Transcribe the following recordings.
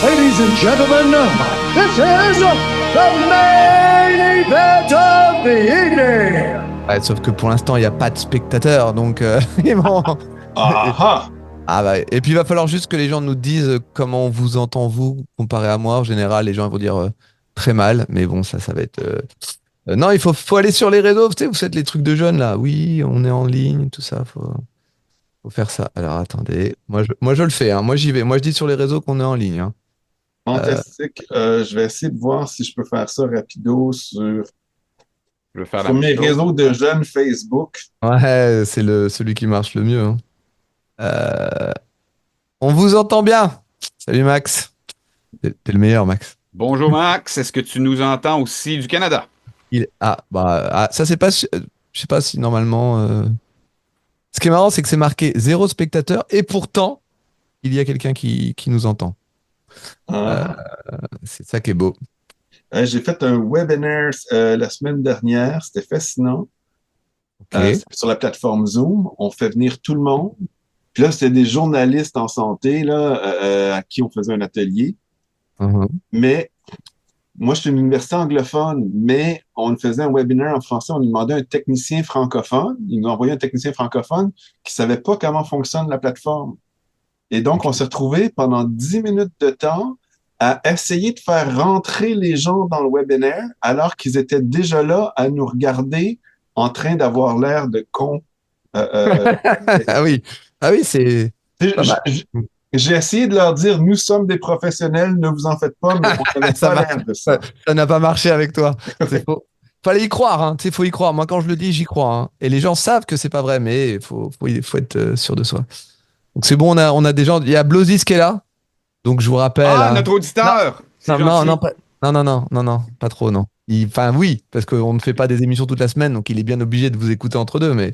Ladies and gentlemen, this is the main event of the evening. Ouais, sauf que pour l'instant, il n'y a pas de spectateurs, donc ils vont- Ah Ah bah, et puis il va falloir juste que les gens nous disent comment on vous entend vous comparé à moi. En général, les gens vont dire très mal, mais bon, ça va être. Non, il faut aller sur les réseaux. Tu sais, vous faites les trucs de jeunes là. Oui, on est en ligne, tout ça. Faut faire ça. Alors attendez, moi je le fais. Hein. Moi j'y vais. Moi je dis sur les réseaux qu'on est en ligne. Hein. fantastique. Je vais essayer de voir si je peux faire ça rapido Je vais faire la sur même mes chose. réseaux de jeunes Facebook. Ouais, c'est celui qui marche le mieux. Hein. Euh, on vous entend bien. Salut Max. T'es le meilleur, Max. Bonjour Max, est-ce que tu nous entends aussi du Canada? Ça c'est pas. Je sais pas si normalement. Ce qui est marrant, c'est que c'est marqué zéro spectateur et pourtant, il y a quelqu'un qui nous entend. Ah. C'est ça qui est beau. J'ai fait un webinaire la semaine dernière. C'était fascinant. Ok. C'était sur la plateforme Zoom. On fait venir tout le monde. Puis là, c'était des journalistes en santé là, à qui on faisait un atelier. Mhm. Mais moi, je suis une université anglophone, mais on faisait un webinaire en français. On nous demandait un technicien francophone. Il nous envoyait un technicien francophone qui savait pas comment fonctionne la plateforme. Et donc, on s'est retrouvé pendant 10 minutes de temps à essayer de faire rentrer les gens dans le webinaire alors qu'ils étaient déjà là à nous regarder en train d'avoir l'air de cons. Ah oui, ah oui, c'est pas J- mal. j- J'ai essayé de leur dire, nous sommes des professionnels, ne vous en faites pas, mais on n'avait Ça pas va- l'air de ça ça. ça n'a pas marché avec toi. C'est faux. Fallait y croire, hein. Tu sais, faut y croire. Moi, quand je le dis, j'y crois. Hein. Et les gens savent que c'est pas vrai, mais faut être sûr de soi. Donc c'est bon, on a des gens. Il y a Blozis qui est là. Donc je vous rappelle. Ah, Hein. notre auditeur! C'est Non, non, gentil. non, non, pas trop, non. Enfin, oui, parce qu'on ne fait pas des émissions toute la semaine, donc il est bien obligé de vous écouter entre deux, mais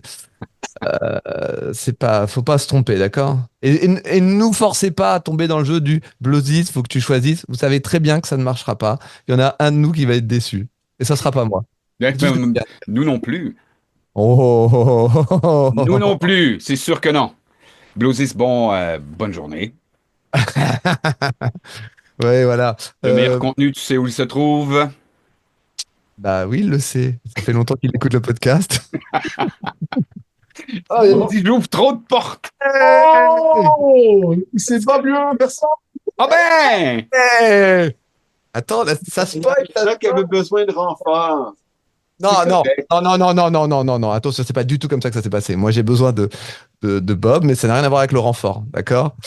faut pas se tromper, d'accord? Et ne nous forcez pas à tomber dans le jeu du Blozis, faut que tu choisisses. Vous savez très bien que ça ne marchera pas. Il y en a un de nous qui va être déçu. Et ça sera pas moi. C'est tout ce que je dis. Nous non plus. Oh, oh, oh, oh, oh, Nous oh, non oh. plus, c'est sûr que non. Bluesis, bonne journée. Ouais, voilà. Le meilleur contenu, tu sais où il se trouve? Bah oui, il le sait. Ça fait longtemps qu'il écoute le podcast. Il dit, j'ouvre trop de portes. Oh! C'est pas bien, personne! Ah ben! Hey. Attends, là, ça spoil. Jacques avait besoin de renfort. Non, C'est non, correct. non, non, non, non, non, non, non, non. Attention, c'est pas du tout comme ça que ça s'est passé. Moi, j'ai besoin de Bob, mais ça n'a rien à voir avec le renfort, d'accord?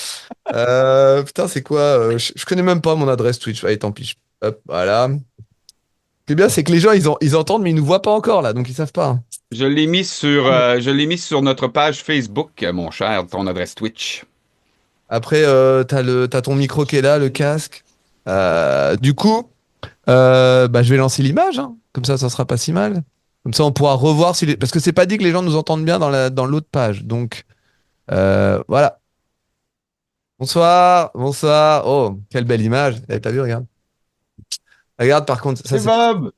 Putain, c'est quoi? Je connais même pas mon adresse Twitch. Allez, tant pis. Hop, voilà. Ce qui est bien, c'est que les gens, ils entendent, mais ils nous voient pas encore, là, donc ils savent pas. Hein. Je l'ai mis sur notre page Facebook, mon cher, ton adresse Twitch. Après, t'as ton micro qui est là, le casque. Du coup, bah, je vais lancer l'image, hein. Comme ça sera pas si mal. Comme ça, on pourra revoir si parce que c'est pas dit que les gens nous entendent bien dans l'autre page. Donc, voilà. Bonsoir, bonsoir. Oh, quelle belle image. Eh, t'as vu, regarde. Regarde, par contre, ça C'est c'est. Bob!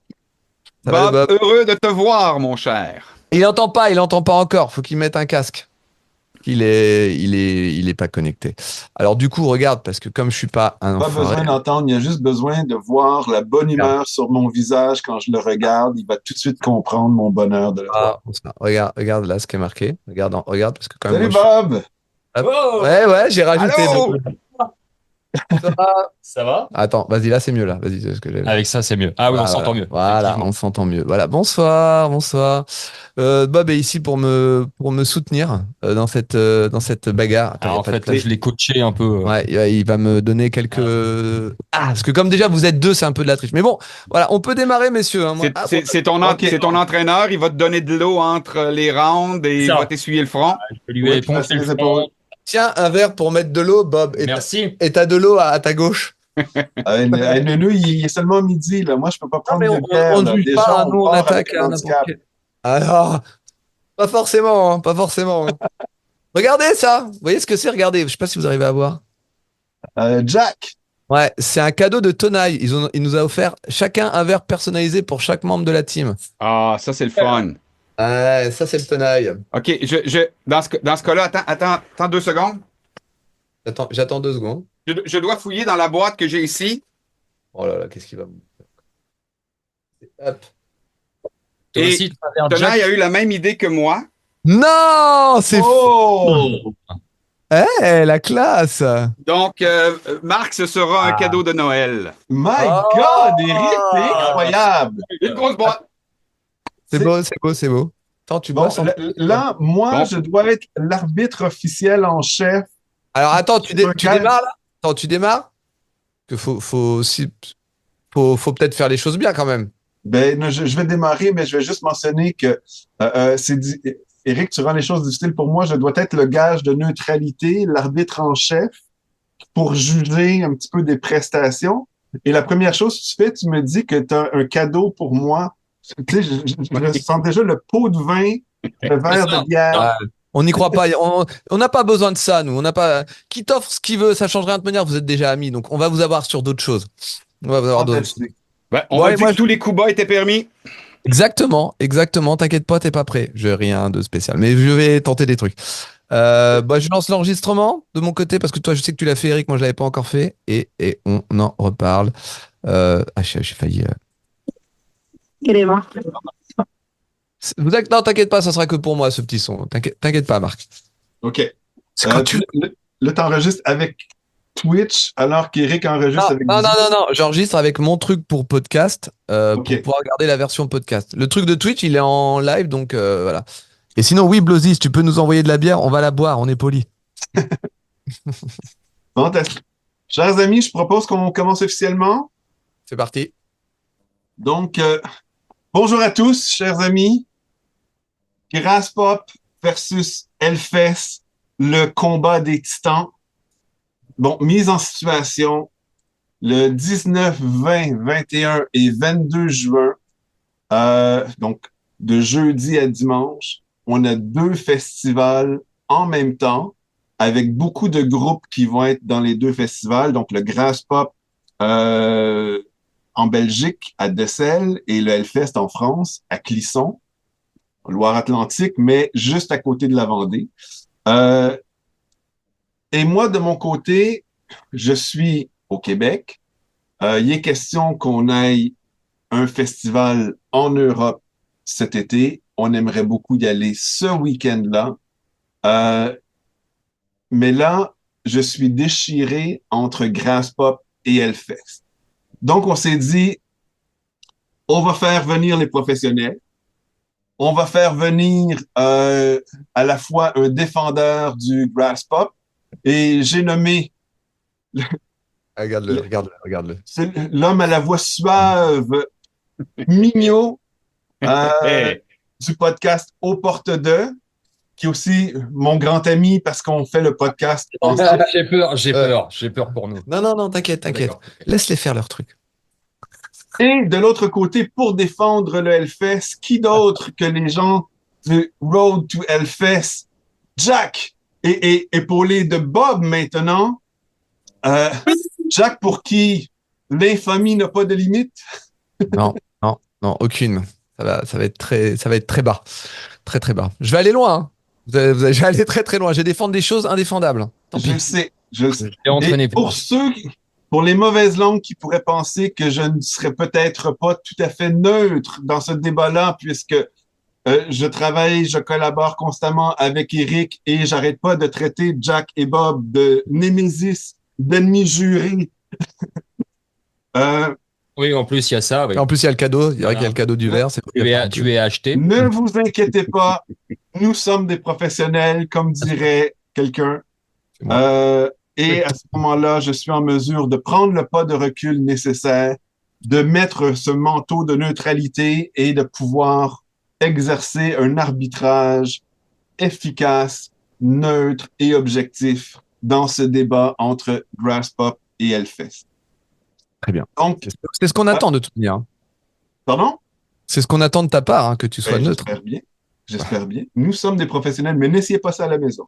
Ça va, le Bob, Bob? heureux de te voir, mon cher. Il entend pas encore. Faut qu'il mette un casque. Il est pas connecté. Alors, du coup, regarde, parce que comme je suis pas un Pas enfoiré. besoin d'entendre, il y a juste besoin de voir la bonne Regarde. humeur sur mon visage quand je le regarde. Il va tout de suite comprendre mon bonheur de le voir. Regarde là ce qui est marqué. Regarde, parce que quand même, Salut moi, Bob! Hop. Ouais, j'ai rajouté. Allô? Ça va? Attends, vas-y, là, c'est mieux, là. Vas-y, c'est ce que j'ai. Avec ça, c'est mieux. Ah oui, on s'entend mieux. Voilà, Effectivement. on s'entend mieux. Voilà, bonsoir, bonsoir. Bob est ici pour me soutenir dans cette bagarre. Attends, Alors, y a en pas de fait, là, place. je l'ai coaché un peu. Ouais, il va me donner quelques. Parce que comme déjà vous êtes deux, c'est un peu de la triche. Mais bon, voilà, on peut démarrer, messieurs. Hein, moi... C'est c'est ton, Ok. c'est ton entraîneur, il va te donner de l'eau entre les rounds et il Ça. va t'essuyer le front. Je vais lui Oui, époncher passer le les front. épaules. Tiens, un verre pour mettre de l'eau, Bob. Merci. Et t'as de l'eau à ta gauche. Nous, il est seulement midi, là. Moi, je peux pas Non, prendre mais de bière. on ne Là. juge Déjà, pas, on nous on part attaque avec un à n'importe handicap. quel. Alors, pas forcément, hein, pas forcément. Hein. Regardez ça, vous voyez ce que c'est? Regardez, je sais pas si vous arrivez à voir. Jack! Ouais, c'est un cadeau de Tonaille. Il nous a offert chacun un verre personnalisé pour chaque membre de la team. Ah, ça, c'est le fun. Ouais, ça c'est le Tonaille. OK, dans ce cas-là, attends 2 secondes. J'attends 2 secondes. Je dois fouiller dans la boîte que j'ai ici. Oh là là, qu'est-ce qu'il va me... Hop. Toi Et aussi, tu vas faire Tenaille Jack. a eu la même idée que moi. Non, c'est Oh! la classe. Donc, Marc, ce sera un Ah. cadeau de Noël. My Oh! God, Eric, t'es incroyable! Une grosse boîte. C'est beau, c'est beau, c'est beau. Attends, tu Bon, bosses en... là, moi, Bon. je dois être l'arbitre officiel en chef. Alors attends, Un tu calme. démarres là? Attends, tu démarres? Que faut aussi, faut peut-être faire les choses bien quand même. Ben, non, je vais démarrer, mais je vais juste mentionner que Éric, tu rends les choses difficiles pour moi. Je dois être le gage de neutralité, l'arbitre en chef, pour juger un petit peu des prestations. Et la première chose que tu fais, tu me dis que tu as un cadeau pour moi. Tu sais, je sens déjà le pot de vin, le verre de bière. Ah, on n'y croit pas. On n'a pas besoin de ça, nous. On n'a pas. Qui t'offre ce qu'il veut, ça change rien de manière. Vous êtes déjà amis, donc on va vous avoir sur d'autres choses. On va vous avoir d'autres. Fantastique. Ouais, on Bon, m'a allez, dit moi, que tous les coups bas étaient permis. Exactement, exactement. T'inquiète pas, t'es pas prêt. Je rien de spécial, mais je vais tenter des trucs. Je lance l'enregistrement de mon côté parce que toi, je sais que tu l'as fait, Eric. Moi, je l'avais pas encore fait, et on en reparle. J'ai failli. Non, t'inquiète pas, ça sera que pour moi ce petit son. T'inquiète pas, Marc. OK. C'est quand tu... Là, t'enregistres avec Twitch alors qu'Éric enregistre avec Non, Zoom. non. J'enregistre avec mon truc pour podcast OK. pour pouvoir regarder la version podcast. Le truc de Twitch, il est en live, donc voilà. Et sinon, oui, Blozis, tu peux nous envoyer de la bière, on va la boire, on est poli. Fantastique. Chers amis, je propose qu'on commence officiellement. C'est parti. Donc, bonjour à tous, chers amis. Graspop versus Hellfest, le combat des titans. Bon, mise en situation, le 19, 20, 21 et 22 juin, donc de jeudi à dimanche, on a 2 festivals en même temps, avec beaucoup de groupes qui vont être dans les 2 festivals, donc le Graspop en Belgique, à Dessel, et le Hellfest en France, à Clisson, en Loire-Atlantique, mais juste à côté de la Vendée. Et moi, de mon côté, je suis au Québec. Il est question qu'on aille un festival en Europe cet été. On aimerait beaucoup y aller ce week-end-là. Mais là, je suis déchiré entre Graspop et Hellfest. Donc, on s'est dit, on va faire venir les professionnels. On va faire venir à la fois un défendeur du Graspop et j'ai nommé Regarde-le. c'est l'homme à la voix suave, Mignot, Hey. du podcast Aux Portes de, qui est aussi mon grand ami parce qu'on fait le podcast ensemble. J'ai peur pour nous. Non, t'inquiète. D'accord. Laisse-les faire leur truc. Et de l'autre côté, pour défendre le Hellfest, qui d'autre que les gens du Road to Hellfest, Jack, et épaulé de Bob maintenant. Jack, pour qui l'infamie n'a pas de limite. Non, aucune. Ça va être très bas. Très bas. Je vais aller loin, hein. Je vais aller très loin. Je vais défendre des choses indéfendables. Tant Je le pis. sais, je le sais. J'ai entraîné Et pour les mauvaises langues qui pourraient penser que je ne serais peut-être pas tout à fait neutre dans ce débat-là, puisque je travaille, je collabore constamment avec Eric et j'arrête pas de traiter Jack et Bob de némésis, d'ennemis jurés. Oui, en plus, il y a ça. Oui. En plus, il y a le cadeau. Il y a le cadeau du verre. C'est Tu es acheté. Ne vous inquiétez pas, nous sommes des professionnels, comme dirait quelqu'un. C'est moi. Et à ce moment-là, je suis en mesure de prendre le pas de recul nécessaire, de mettre ce manteau de neutralité et de pouvoir exercer un arbitrage efficace, neutre et objectif dans ce débat entre Graspop et Hellfest. Très bien. Donc, C'est ce qu'on attend de toute manière. pardon? C'est ce qu'on attend de ta part, hein, que tu sois neutre. J'espère bien. J'espère bien. Nous sommes des professionnels, mais n'essayez pas ça à la maison.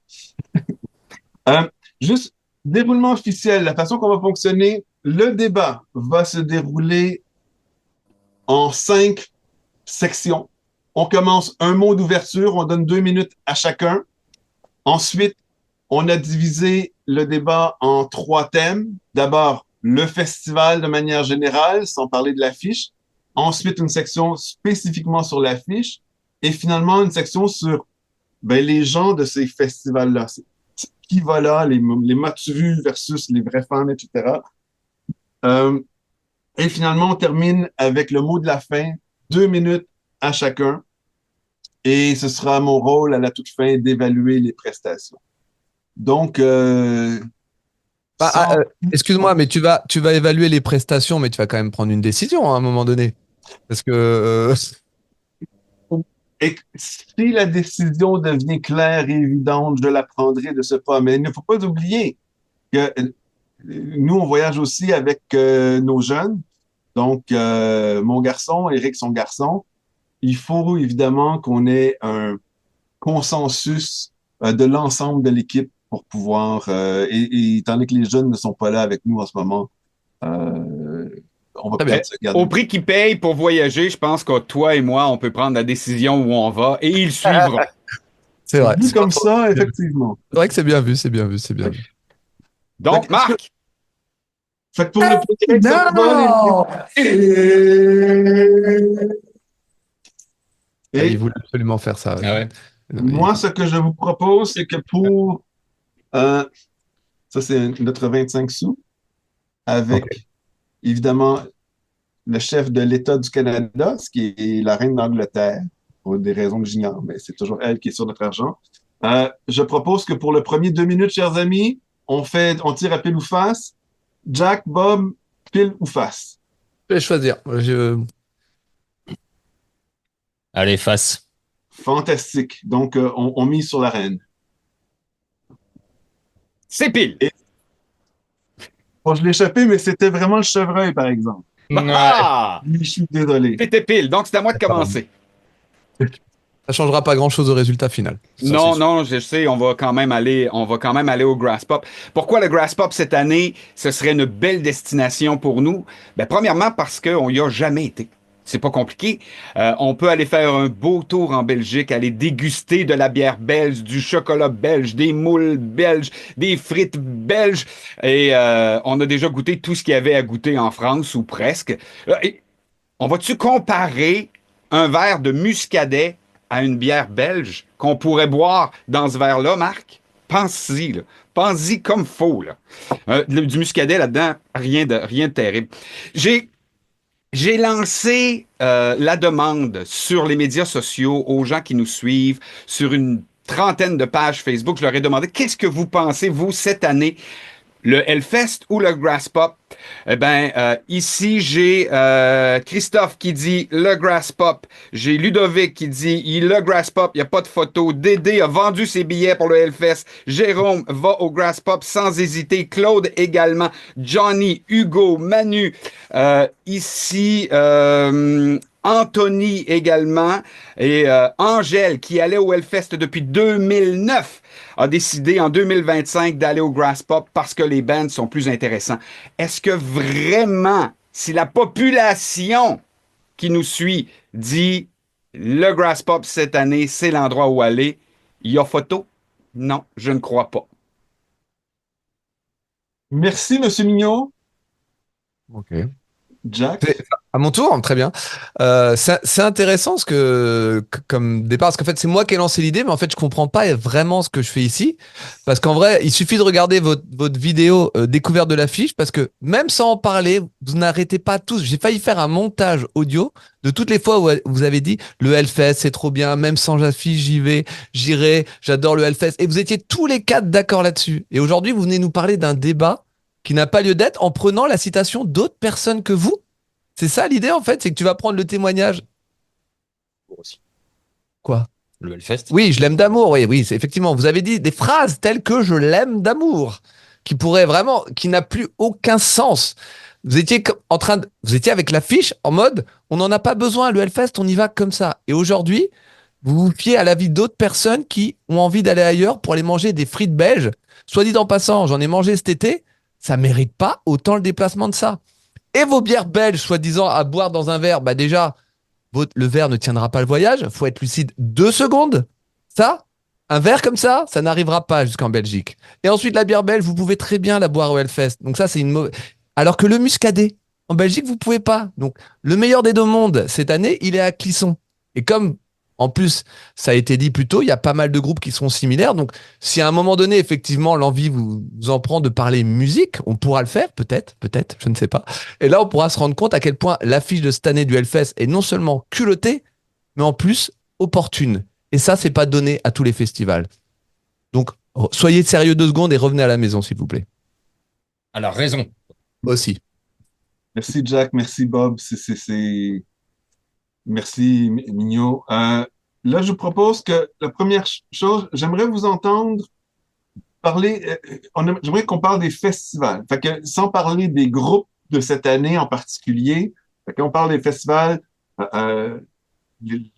Juste, déroulement officiel, la façon qu'on va fonctionner, le débat va se dérouler en 5 sections. On commence un mot d'ouverture, on donne 2 minutes à chacun. Ensuite, On a divisé le débat en 3 thèmes. D'abord, le festival de manière générale, sans parler de l'affiche. Ensuite, une section spécifiquement sur l'affiche. Et finalement, une section sur les gens de ces festivals-là. Qui va là, les maturus versus les vrais fans, etc. Et finalement, on termine avec le mot de la fin, 2 minutes à chacun. Et ce sera mon rôle à la toute fin d'évaluer les prestations. Donc, excuse-moi, mais tu vas évaluer les prestations, mais tu vas quand même prendre une décision à un moment donné. Parce que et si la décision devient claire et évidente, je la prendrai de ce pas. Mais il ne faut pas oublier que nous, on voyage aussi avec nos jeunes. Donc, mon garçon, Eric, son garçon, il faut évidemment qu'on ait un consensus de l'ensemble de l'équipe pour pouvoir, et étant donné que les jeunes ne sont pas là avec nous en ce moment, on va Très bien. peut-être se garder. Au prix qu'ils payent pour voyager, je pense que toi et moi, on peut prendre la décision où on va et ils suivront. c'est vrai. Vu comme ça, effectivement. C'est vrai que c'est bien vu, c'est bien vu, c'est bien vu. Donc, Marc, Fait que pour le premier Non! Il et voulait absolument faire ça. Ah ouais. moi, ce que je vous propose, c'est que pour, ça c'est notre 25 sous, avec Ok. évidemment le chef de l'État du Canada, ce qui est la reine d'Angleterre, pour des raisons que j'ignore, mais c'est toujours elle qui est sur notre argent. Je propose que pour le premier 2 minutes, chers amis, on tire à pile ou face. Jack, Bob, pile ou face. Je vais choisir. Allez, face. Fantastique. Donc, on mise sur la reine. c'est pile. Bon, je l'ai échappé, mais c'était vraiment le chevreuil, par exemple. Ouais. Ah! Je suis désolé. C'était pile, donc c'est à moi de commencer. Ça changera pas grand-chose au résultat final. Ça, Non, c'est sûr. non, je sais, on va quand même aller au Grass Pop. Pourquoi le Grass Pop cette année, ce serait une belle destination pour nous? Ben, premièrement, parce qu'on y a jamais été. C'est pas compliqué. On peut aller faire un beau tour en Belgique, aller déguster de la bière belge, du chocolat belge, des moules belges, des frites belges. Et on a déjà goûté tout ce qu'il y avait à goûter en France, ou presque. Et on va-tu comparer un verre de muscadet à une bière belge qu'on pourrait boire dans ce verre-là, Marc? Pense-y, là. Pense-y comme faux, là. Du muscadet là-dedans, rien de terrible. J'ai lancé la demande sur les médias sociaux aux gens qui nous suivent, sur une trentaine de pages Facebook. Je leur ai demandé qu'est-ce que vous pensez, vous, cette année, le Hellfest ou le Grass Pop? Eh ben, ici, j'ai Christophe qui dit le Grass Pop. J'ai Ludovic qui dit le Grass Pop, il n'y a pas de photo. Dédé a vendu ses billets pour le Hellfest. Jérôme va au Grass Pop sans hésiter. Claude également. Johnny, Hugo, Manu. Ici, Anthony également. Et Angèle qui allait au Hellfest depuis 2009 a décidé en 2025 d'aller au Grass Pop parce que les bands sont plus intéressants. Est-ce que vraiment, si la population qui nous suit dit le Grass Pop cette année, c'est l'endroit où aller, il y a photo? Non, je ne crois pas. Merci, Monsieur Mignot. Ok. Jack. À mon tour, très bien. C'est intéressant comme départ, parce qu'en fait, c'est moi qui ai lancé l'idée, mais en fait, je comprends pas vraiment ce que je fais ici. Parce qu'en vrai, il suffit de regarder votre vidéo découverte de l'affiche, parce que même sans en parler, vous n'arrêtez pas tous. J'ai failli faire un montage audio de toutes les fois où vous avez dit le Hellfest, c'est trop bien, même sans affiche, j'irai, j'adore le Hellfest. Et vous étiez tous les quatre d'accord là-dessus. Et aujourd'hui, vous venez nous parler d'un débat qui n'a pas lieu d'être en prenant la citation d'autres personnes que vous. C'est ça l'idée en fait, c'est que tu vas prendre le témoignage. Aussi. Quoi? Le Hellfest. Oui, je l'aime d'amour. Oui, oui, c'est effectivement. Vous avez dit des phrases telles que je l'aime d'amour, qui n'a plus aucun sens. Vous étiez vous étiez avec l'affiche en mode, on n'en a pas besoin. Le Hellfest, on y va comme ça. Et aujourd'hui, vous vous fiez à l'avis d'autres personnes qui ont envie d'aller ailleurs pour aller manger des frites belges. Soit dit en passant, j'en ai mangé cet été. Ça mérite pas autant le déplacement de ça. Et vos bières belges, soi-disant, à boire dans un verre, bah déjà, le verre ne tiendra pas le voyage. Faut être lucide 2 secondes. Ça, Un verre comme ça n'arrivera pas jusqu'en Belgique. Et ensuite, la bière belge, vous pouvez très bien la boire au Hellfest. Donc ça, c'est une mauvaise. Alors que le muscadet, en Belgique, vous pouvez pas. Donc, le meilleur des deux mondes cette année, il est à Clisson. Et comme, en plus, ça a été dit plus tôt, il y a pas mal de groupes qui sont similaires. Donc, si à un moment donné, effectivement, l'envie vous en prend de parler musique, on pourra le faire, peut-être, je ne sais pas. Et là, on pourra se rendre compte à quel point l'affiche de cette année du Hellfest est non seulement culottée, mais en plus opportune. Et ça, c'est pas donné à tous les festivals. Donc, soyez sérieux 2 secondes et revenez à la maison, s'il vous plaît. Alors, raison. Aussi. Merci, Jack. Merci, Bob. Merci, Mignot. Là, je vous propose que la première chose, j'aimerais vous entendre parler, j'aimerais qu'on parle des festivals. Fait que, sans parler des groupes de cette année en particulier, fait qu'on parle des festivals, euh, les,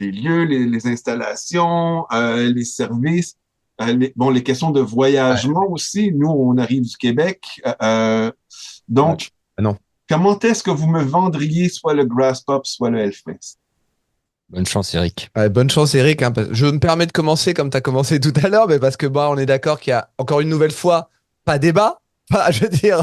les lieux, les installations, les services, les questions de voyagement aussi. Nous, on arrive du Québec. Donc, Non. comment est-ce que vous me vendriez soit le Grass Pop, soit le Hellfest? Bonne chance, Eric. Ouais, bonne chance, Eric. Hein, je me permets de commencer comme tu as commencé tout à l'heure, mais parce que on est d'accord qu'il y a encore une nouvelle fois pas débat. Pas, je veux dire,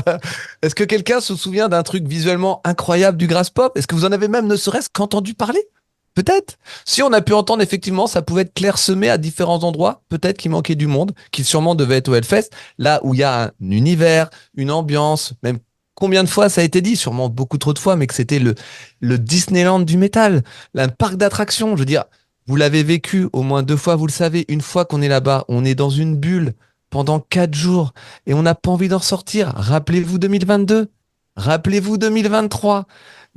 est-ce que quelqu'un se souvient d'un truc visuellement incroyable du Grass Pop? Est-ce que vous en avez même ne serait-ce qu'entendu parler? Peut-être. Si on a pu entendre, effectivement, ça pouvait être clairsemé à différents endroits. Peut-être qu'il manquait du monde, qui sûrement devait être au Hellfest, là où il y a un univers, une ambiance, même combien de fois ça a été dit, sûrement beaucoup trop de fois, mais que c'était le Disneyland du métal, un parc d'attractions. Je veux dire, vous l'avez vécu au moins 2 fois, vous le savez. Une fois qu'on est là-bas, on est dans une bulle pendant 4 jours et on n'a pas envie d'en sortir. Rappelez-vous 2022, rappelez-vous 2023.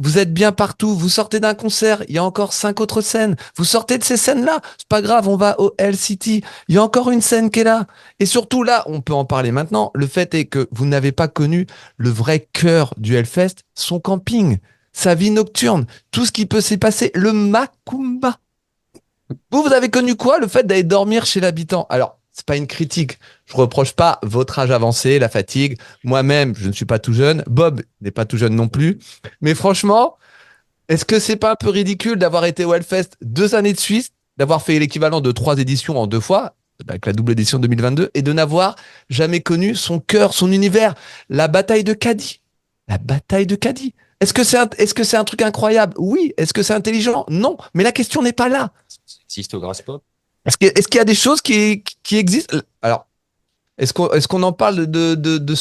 Vous êtes bien partout, vous sortez d'un concert, il y a encore 5 autres scènes. Vous sortez de ces scènes-là, c'est pas grave, on va au L-City, il y a encore une scène qui est là. Et surtout là, on peut en parler maintenant, le fait est que vous n'avez pas connu le vrai cœur du Hellfest, son camping, sa vie nocturne, tout ce qui peut s'y passer, le Macumba. Vous avez connu quoi? Le fait d'aller dormir chez l'habitant. Alors, c'est pas une critique. Je reproche pas votre âge avancé, la fatigue. Moi-même, je ne suis pas tout jeune. Bob n'est pas tout jeune non plus. Mais franchement, est-ce que c'est pas un peu ridicule d'avoir été au Hellfest 2 années de suite, d'avoir fait l'équivalent de 3 éditions en 2 fois, avec la double édition 2022, et de n'avoir jamais connu son cœur, son univers, la bataille de Cadix. La bataille de Cadix. Est-ce que c'est un truc incroyable? Oui. Est-ce que c'est intelligent? Non. Mais la question n'est pas là. Ça existe au Grass Pop. Est-ce qu'il y a des choses qui existent? Alors, est-ce qu'on en parle de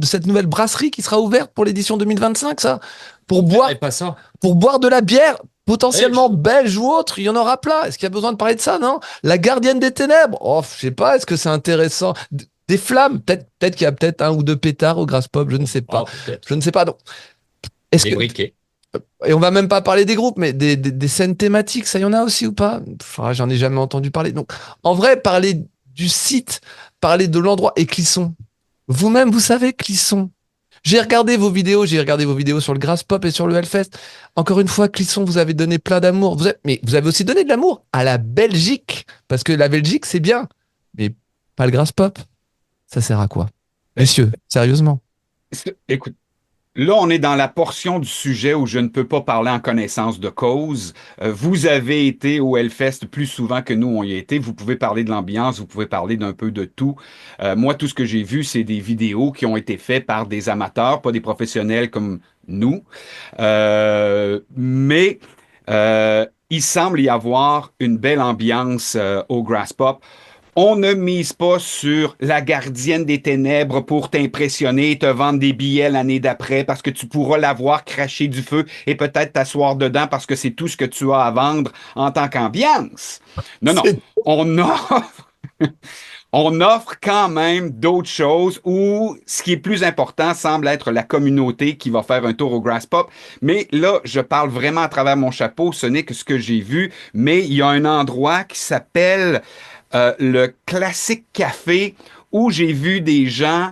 cette nouvelle brasserie qui sera ouverte pour l'édition 2025, ça? Pour boire, Et pas ça. pour boire de la bière potentiellement belge ou autre, il y en aura plein. Est-ce qu'il y a besoin de parler de ça, non? La gardienne des ténèbres. Oh, je sais pas, est-ce que c'est intéressant? Des flammes, peut-être qu'il y a peut-être 1 ou 2 pétards au Grass Pop, je ne sais pas. Oh, peut-être. Je ne sais pas. Donc, est-ce Des que, briquets. et on va même pas parler des groupes, mais des scènes thématiques, ça y en a aussi ou pas? J'en ai jamais entendu parler. Donc, en vrai, parler du site, parler de l'endroit et Clisson. Vous-même, vous savez Clisson. J'ai regardé vos vidéos sur le Grass Pop et sur le Hellfest. Encore une fois, Clisson, vous avez donné plein d'amour. Mais vous avez aussi donné de l'amour à la Belgique. Parce que la Belgique, c'est bien. Mais pas le Grass Pop. Ça sert à quoi? Messieurs, sérieusement. Écoute, là, on est dans la portion du sujet où je ne peux pas parler en connaissance de cause. Vous avez été au Hellfest plus souvent que nous on y a été. Vous pouvez parler de l'ambiance, vous pouvez parler d'un peu de tout. Moi, tout ce que j'ai vu, c'est des vidéos qui ont été faites par des amateurs, pas des professionnels comme nous. Mais il semble y avoir une belle ambiance au Grass Pop. On ne mise pas sur la gardienne des ténèbres pour t'impressionner et te vendre des billets l'année d'après parce que tu pourras la voir cracher du feu et peut-être t'asseoir dedans parce que c'est tout ce que tu as à vendre en tant qu'ambiance. Non, non. On offre, on offre quand même d'autres choses où ce qui est plus important semble être la communauté qui va faire un tour au Grass Pop. Mais là, je parle vraiment à travers mon chapeau. Ce n'est que ce que j'ai vu. Mais il y a un endroit qui s'appelle le Classique Café où j'ai vu des gens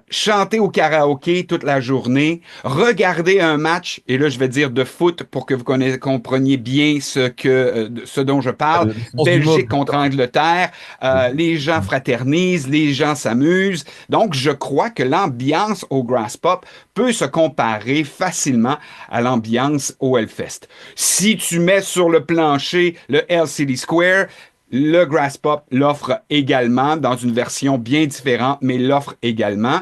chanter au karaoké toute la journée, regarder un match, et là je vais dire de foot pour que vous compreniez bien ce dont je parle, Belgique contre Angleterre, les gens fraternisent, les gens s'amusent, donc je crois que l'ambiance au Grass Pop peut se comparer facilement à l'ambiance au Hellfest. Si tu mets sur le plancher le LCD Square, le Grass Pop l'offre également dans une version bien différente, mais l'offre également.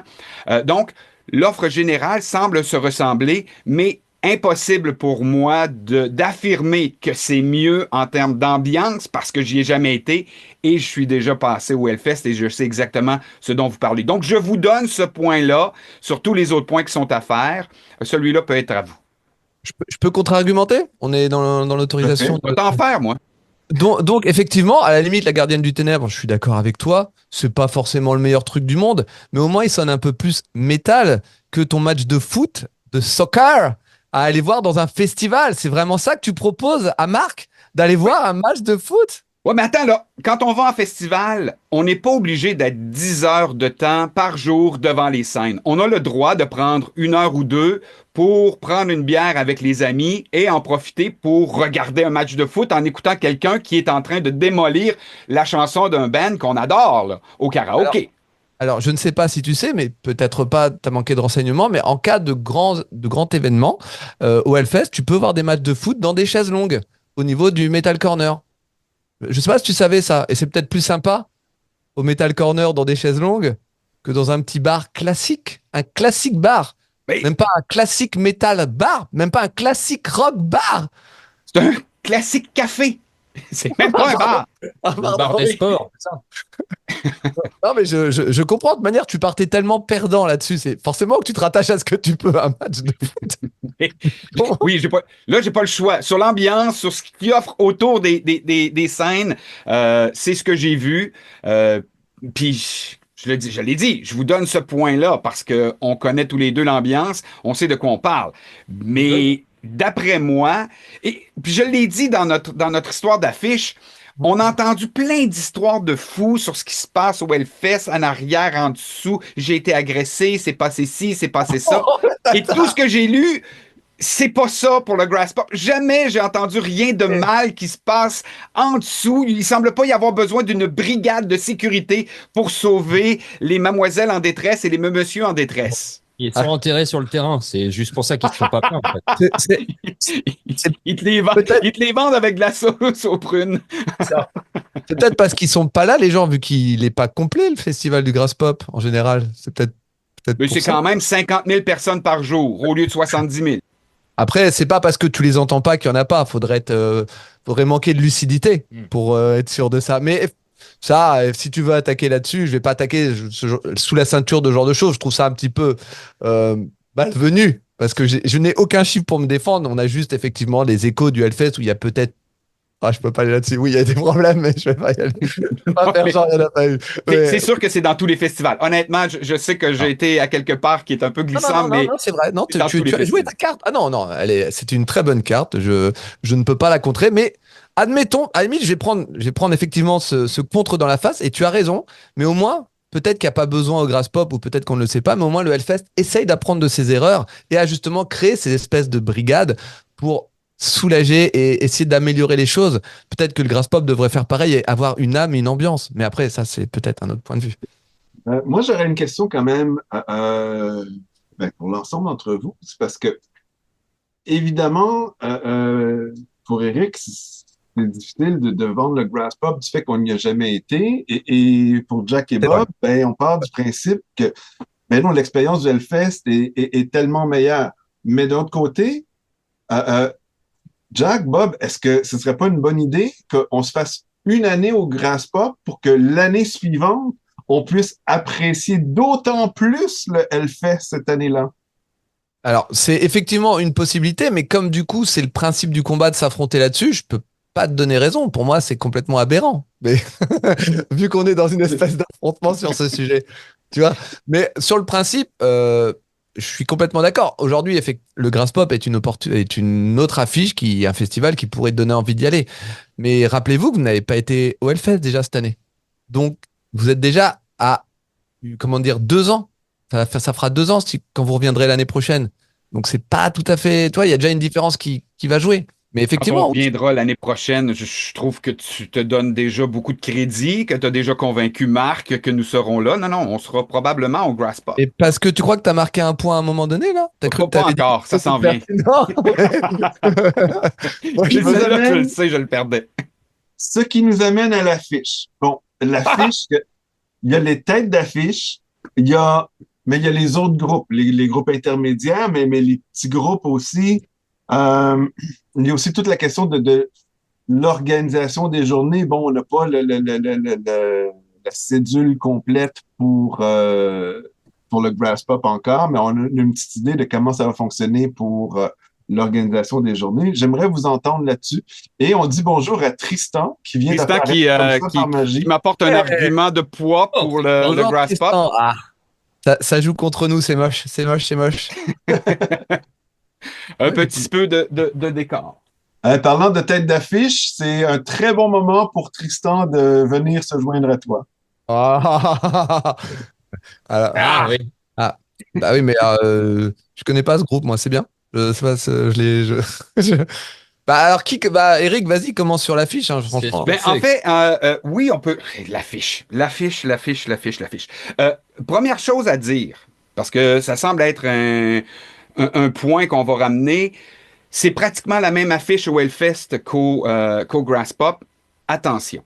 Donc, l'offre générale semble se ressembler, mais impossible pour moi d'affirmer que c'est mieux en termes d'ambiance parce que j'y ai jamais été et je suis déjà passé au Hellfest et je sais exactement ce dont vous parlez. Donc, je vous donne ce point-là sur tous les autres points qui sont à faire. Celui-là peut être à vous. Je peux contre-argumenter? On est dans l'autorisation. Je vais t'en faire, moi. Donc, effectivement, à la limite, la Gardienne du Ténèbre, je suis d'accord avec toi, c'est pas forcément le meilleur truc du monde, mais au moins il sonne un peu plus métal que ton match de foot, de soccer, à aller voir dans un festival. C'est vraiment ça que tu proposes à Marc, d'aller voir un match de foot? Ouais, mais attends, là, quand on va en festival, on n'est pas obligé d'être 10 heures de temps par jour devant les scènes. On a le droit de prendre 1 heure ou 2 pour prendre une bière avec les amis et en profiter pour regarder un match de foot en écoutant quelqu'un qui est en train de démolir la chanson d'un band qu'on adore, là, au karaoké. Alors, je ne sais pas si tu sais, mais peut-être pas, tu as manqué de renseignements, mais en cas de grand événement, au Hellfest, tu peux voir des matchs de foot dans des chaises longues, au niveau du Metal Corner. Je sais pas si tu savais ça, et c'est peut-être plus sympa au Metal Corner dans des chaises longues que dans un petit bar classique, un classique bar, Mais même pas un classique metal bar, même pas un classique rock bar. c'est un classique café. C'est même pas un bar. Le bar des sports, c'est ça. Non, mais je comprends. De toute manière, tu partais tellement perdant là-dessus. C'est forcément que tu te rattaches à ce que tu peux à un match de foot. Oui, j'ai pas le choix. Sur l'ambiance, sur ce qu'il offre autour des scènes, c'est ce que j'ai vu. Puis, je l'ai dit, je vous donne ce point-là parce qu'on connaît tous les deux l'ambiance, on sait de quoi on parle. Mais d'après moi, et puis je l'ai dit dans notre histoire d'affiche, on a entendu plein d'histoires de fous sur ce qui se passe au Hellfest, en arrière, en dessous. J'ai été agressé, c'est passé ci, c'est passé ça. Et tout ce que j'ai lu, c'est pas ça pour le Grass Pop. Jamais j'ai entendu rien de mal qui se passe en dessous. Il semble pas y avoir besoin d'une brigade de sécurité pour sauver les mademoiselles en détresse et les messieurs en détresse. Ils sont enterrés sur le terrain. C'est juste pour ça qu'ils ne font pas peur, en fait. Ils te les vendent avec de la sauce aux prunes. C'est peut-être parce qu'ils sont pas là, les gens, vu qu'il est pas complet, le festival du Grass Pop, en général. C'est peut-être Mais pour c'est ça. quand même 50 000 personnes par jour au lieu de 70 000. Après, c'est pas parce que tu les entends pas qu'il y en a pas. Faudrait manquer de lucidité pour être sûr de ça. Mais ça, si tu veux attaquer là-dessus, je vais pas attaquer sous la ceinture de ce genre de choses. Je trouve ça un petit peu malvenu. Parce que je n'ai aucun chiffre pour me défendre. On a juste effectivement les échos du Hellfest où il y a peut-être. Ah, je peux pas aller là-dessus. Oui, il y a des problèmes, mais je vais pas y aller. Je vais pas faire genre, il n'y en a pas eu. C'est sûr que c'est dans tous les festivals. Honnêtement, je sais que j'ai été à quelque part qui est un peu glissant, mais non, c'est vrai. Non, c'est dans tous les tu as joué festivals. ta carte. Ah non, c'est une très bonne carte. Je ne peux pas la contrer, mais admettons, à la limite, je vais prendre effectivement ce contre dans la face, et tu as raison, mais au moins, peut-être qu'il n'y a pas besoin au Grass Pop, ou peut-être qu'on ne le sait pas, mais au moins le Hellfest essaye d'apprendre de ses erreurs et à justement créer ces espèces de brigades pour soulager et essayer d'améliorer les choses. Peut-être que le Grass Pop devrait faire pareil et avoir une âme et une ambiance. Mais après, ça, c'est peut-être un autre point de vue. Moi, j'aurais une question quand même pour l'ensemble d'entre vous. C'est parce que, évidemment, pour Eric, c'est difficile de vendre le Grass Pop du fait qu'on n'y a jamais été. Et pour Jack et C'est vrai. Bob, on part du principe que non, l'expérience du Hellfest est tellement meilleure. Mais d'un autre côté, Jack, Bob, est-ce que ce serait pas une bonne idée qu'on se fasse une année au Grass Pop pour que l'année suivante, on puisse apprécier d'autant plus le Hellfest cette année-là? Alors, c'est effectivement une possibilité, mais comme du coup, c'est le principe du combat de s'affronter là-dessus, je peux pas te donner raison. Pour moi, c'est complètement aberrant. Mais vu qu'on est dans une espèce d'affrontement sur ce sujet, tu vois. Mais sur le principe, je suis complètement d'accord. Aujourd'hui, le Grass Pop est une autre affiche, un festival qui pourrait te donner envie d'y aller. Mais rappelez-vous que vous n'avez pas été au Hellfest déjà cette année. Donc, vous êtes déjà à, comment dire, 2 ans. Ça fera 2 ans quand vous reviendrez l'année prochaine. Donc, c'est pas tout à fait. Toi, il y a déjà une différence qui va jouer. Mais Quand on effectivement, reviendra l'année prochaine, je trouve que tu te donnes déjà beaucoup de crédit, que tu as déjà convaincu Marc que nous serons là. Non, on sera probablement au Grass Pop. et parce que tu crois que tu as marqué un point à un moment donné, là? T'as cru que Pas t'avais dit encore, ça que c'était s'en vient. pertinent? Moi, je me Celle-là, demande- je le sais, je le perdais. Ce qui nous amène à l'affiche. Bon, l'affiche, il y a les têtes d'affiche, mais il y a les autres groupes, les groupes intermédiaires, mais les petits groupes aussi. Euh, il y a aussi toute la question de l'organisation des journées. Bon, on n'a pas la cédule complète pour le Grass Pop encore, mais on a une petite idée de comment ça va fonctionner pour l'organisation des journées. J'aimerais vous entendre là-dessus. Et on dit bonjour à Tristan, qui vient Tristan d'apparaître comme ça par magie. qui m'apporte un argument de poids pour le Bonjour, Grass Pop. Tristan. Ah, ça joue contre nous, c'est moche, c'est moche, c'est moche. Un petit peu de décor. Parlant de tête d'affiche, c'est un très bon moment pour Tristan de venir se joindre à toi. Ah, alors, Ah oui. ah, bah oui, mais je connais pas ce groupe, moi, c'est bien. Je sais pas, je l'ai. Bah alors bah Eric, vas-y, commence sur l'affiche, hein, franchement. Ben, en fait, oui, on peut. L'affiche. Première chose à dire, parce que ça semble être un point qu'on va ramener. C'est pratiquement la même affiche au Hellfest qu'au Grass Pop. Attention.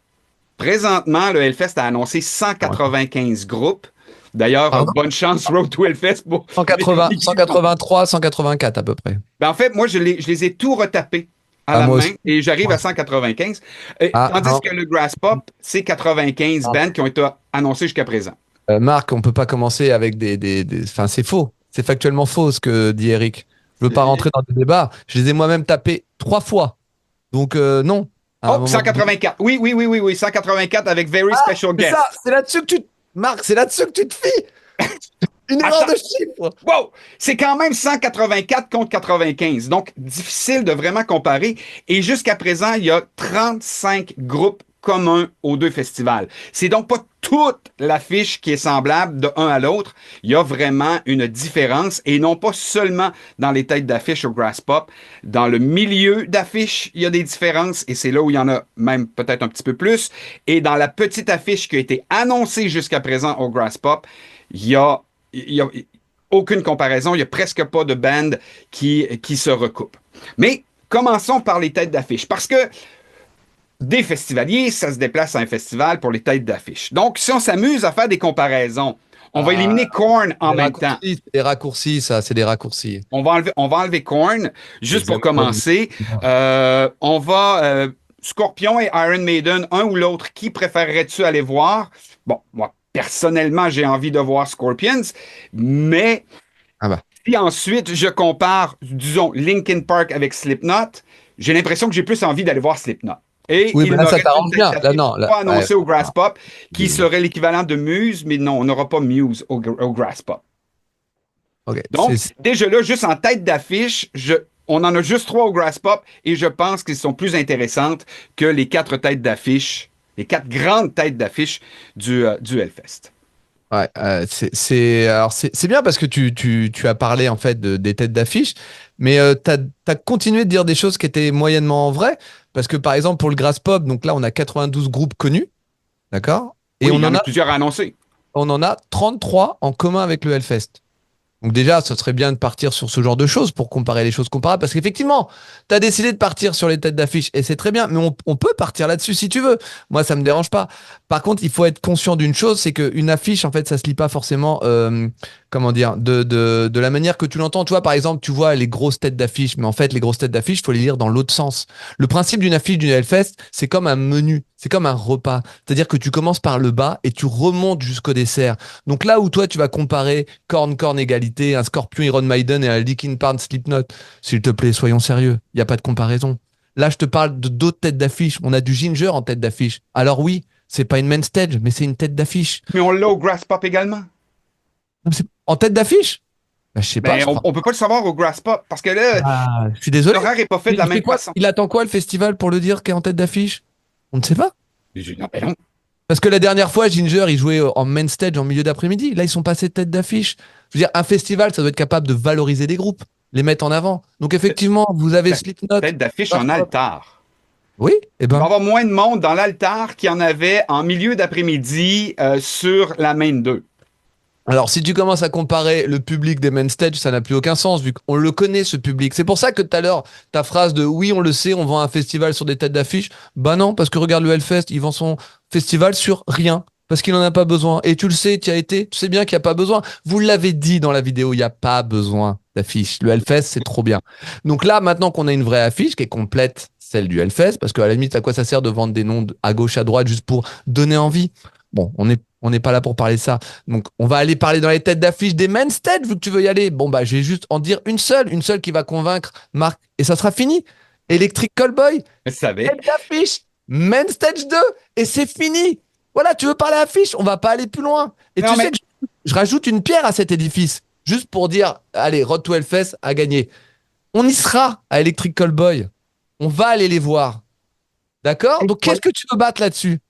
Présentement, le Hellfest a annoncé 195 groupes. D'ailleurs, Pardon? bonne chance, Road to Hellfest. 180, 183, 184 à peu près. Ben, en fait, moi, je les ai tout retapés à la Moi main aussi. et j'arrive Ouais. à 195. Ah, Tandis non. que le Grass Pop, c'est 95 Ah. bands qui ont été annoncés jusqu'à présent. Marc, on peut pas commencer avec Enfin, c'est faux. C'est factuellement faux ce que dit Eric. Je veux pas rentrer dans des débats. Je les ai moi-même tapés 3 fois. Donc, non. À un Oh, moment- 184. Oui, 184 avec Very Special C'est Guest. ça, c'est là-dessus que tu. Marc, c'est là-dessus que tu te fies. Une erreur Attends. de chiffre. Wow! C'est quand même 184 contre 95. Donc, difficile de vraiment comparer. Et jusqu'à présent, il y a 35 groupes communs aux deux festivals. C'est donc pas toute l'affiche qui est semblable de un à l'autre. Il y a vraiment une différence et non pas seulement dans les têtes d'affiche au Grass Pop. Dans le milieu d'affiche, il y a des différences et c'est là où il y en a même peut-être un petit peu plus. Et dans la petite affiche qui a été annoncée jusqu'à présent au Grass Pop, il y a aucune comparaison. Il n'y a presque pas de band qui se recoupent. Mais commençons par les têtes d'affiche. Parce que des festivaliers, ça se déplace à un festival pour les têtes d'affiche. Donc, si on s'amuse à faire des comparaisons, on va éliminer Korn en même temps. C'est des raccourcis, ça, c'est des raccourcis. On va enlever Korn, juste pour Exactement. commencer. On va Scorpion et Iron Maiden, un ou l'autre, qui préférerais-tu aller voir? Bon, moi, personnellement, j'ai envie de voir Scorpions, mais Ah bah. si ensuite je compare, disons, Linkin Park avec Slipknot, j'ai l'impression que j'ai plus envie d'aller voir Slipknot. Et Oui, il mais là, me ça reste t'arrange une bien. tête Là, d'affiche non, là, pas annoncée ouais. au Grass Pop, qui serait l'équivalent de Muse, mais non, on n'aura pas Muse au Grass Pop. Ok. Donc, déjà là, juste en tête d'affiche, on en a juste 3 au Grass Pop et je pense qu'ils sont plus intéressantes que les 4 têtes d'affiche, les 4 grandes têtes d'affiche du Hellfest. Ouais, alors c'est bien parce que tu as parlé en fait des têtes d'affiche, mais t'as continué de dire des choses qui étaient moyennement vraies parce que par exemple pour le Grass Pop, donc là on a 92 groupes connus, d'accord? Et Oui, on il y en en a a plusieurs à annoncer. 33 en commun avec le Hellfest. Donc déjà, ce serait bien de partir sur ce genre de choses pour comparer les choses comparables. Parce qu'effectivement, tu as décidé de partir sur les têtes d'affiche et c'est très bien, mais on peut partir là-dessus si tu veux. Moi, ça me dérange pas. Par contre, il faut être conscient d'une chose, c'est qu'une affiche, en fait, ça se lit pas forcément, comment dire, de la manière que tu l'entends. Tu vois, par exemple, tu vois les grosses têtes d'affiche, mais en fait, les grosses têtes d'affiche, il faut les lire dans l'autre sens. Le principe d'une affiche d'une Hellfest, c'est comme un menu, c'est comme un repas. C'est-à-dire que tu commences par le bas et tu remontes jusqu'au dessert. Donc là où toi, tu vas comparer Korn égalité, un Scorpion Iron Maiden et un Linkin Park Slipknot, s'il te plaît, soyons sérieux. Il n'y a pas de comparaison. Là, je te parle de d'autres têtes d'affiche. On a du Ginger en tête d'affiche. Alors oui, c'est pas une main stage, mais c'est une tête d'affiche. Mais on l'a au Grass Pop également. En tête d'affiche? Bah, je sais pas. Ben, on peut pas le savoir au Grass Pop parce que là, Je suis désolé. l'horaire est pas fait de la Il fait même quoi façon. Il attend quoi le festival pour le dire qu'est en tête d'affiche? On ne sait pas. Non, ben non. Parce que la dernière fois, Ginger, il jouait en main stage en milieu d'après-midi. Là, ils sont passés tête d'affiche. Je veux dire, un festival, ça doit être capable de valoriser des groupes, les mettre en avant. Donc effectivement, vous avez Slipknot. Tête d'affiche en altar. Oui, eh Il va y ben. avoir moins de monde dans l'altar qu'il y en avait en milieu d'après-midi sur la main 2. Alors, si tu commences à comparer le public des main stage, ça n'a plus aucun sens, vu qu'on le connaît, ce public. C'est pour ça que tout à l'heure, ta phrase de oui, on le sait, on vend un festival sur des têtes d'affiche. Bah non, parce que regarde le Hellfest, il vend son festival sur rien. Parce qu'il n'en a pas besoin. Et tu le sais, tu y as été, tu sais bien qu'il n'y a pas besoin. Vous l'avez dit dans la vidéo, il n'y a pas besoin d'affiche. Le Hellfest, c'est trop bien. Donc là, maintenant qu'on a une vraie affiche qui est complète, celle du Hellfest, parce qu'à la limite, à quoi ça sert de vendre des noms à gauche, à droite, juste pour donner envie? Bon, on n'est pas là pour parler de ça. Donc, on va aller parler dans les têtes d'affiche des main stage, vu que tu veux y aller. Bon, bah, je vais juste en dire une seule qui va convaincre Marc, et ça sera fini. Electric Callboy, Je savais. tête d'affiche, main stage 2, et c'est fini. Voilà, tu veux parler affiche, on va pas aller plus loin. Et Non, tu mais- sais que je rajoute une pierre à cet édifice, juste pour dire, allez, Road to Hellfest a gagné. On y sera à Electric Callboy. On va aller les voir. D'accord? Donc, qu'est-ce que tu veux battre là-dessus?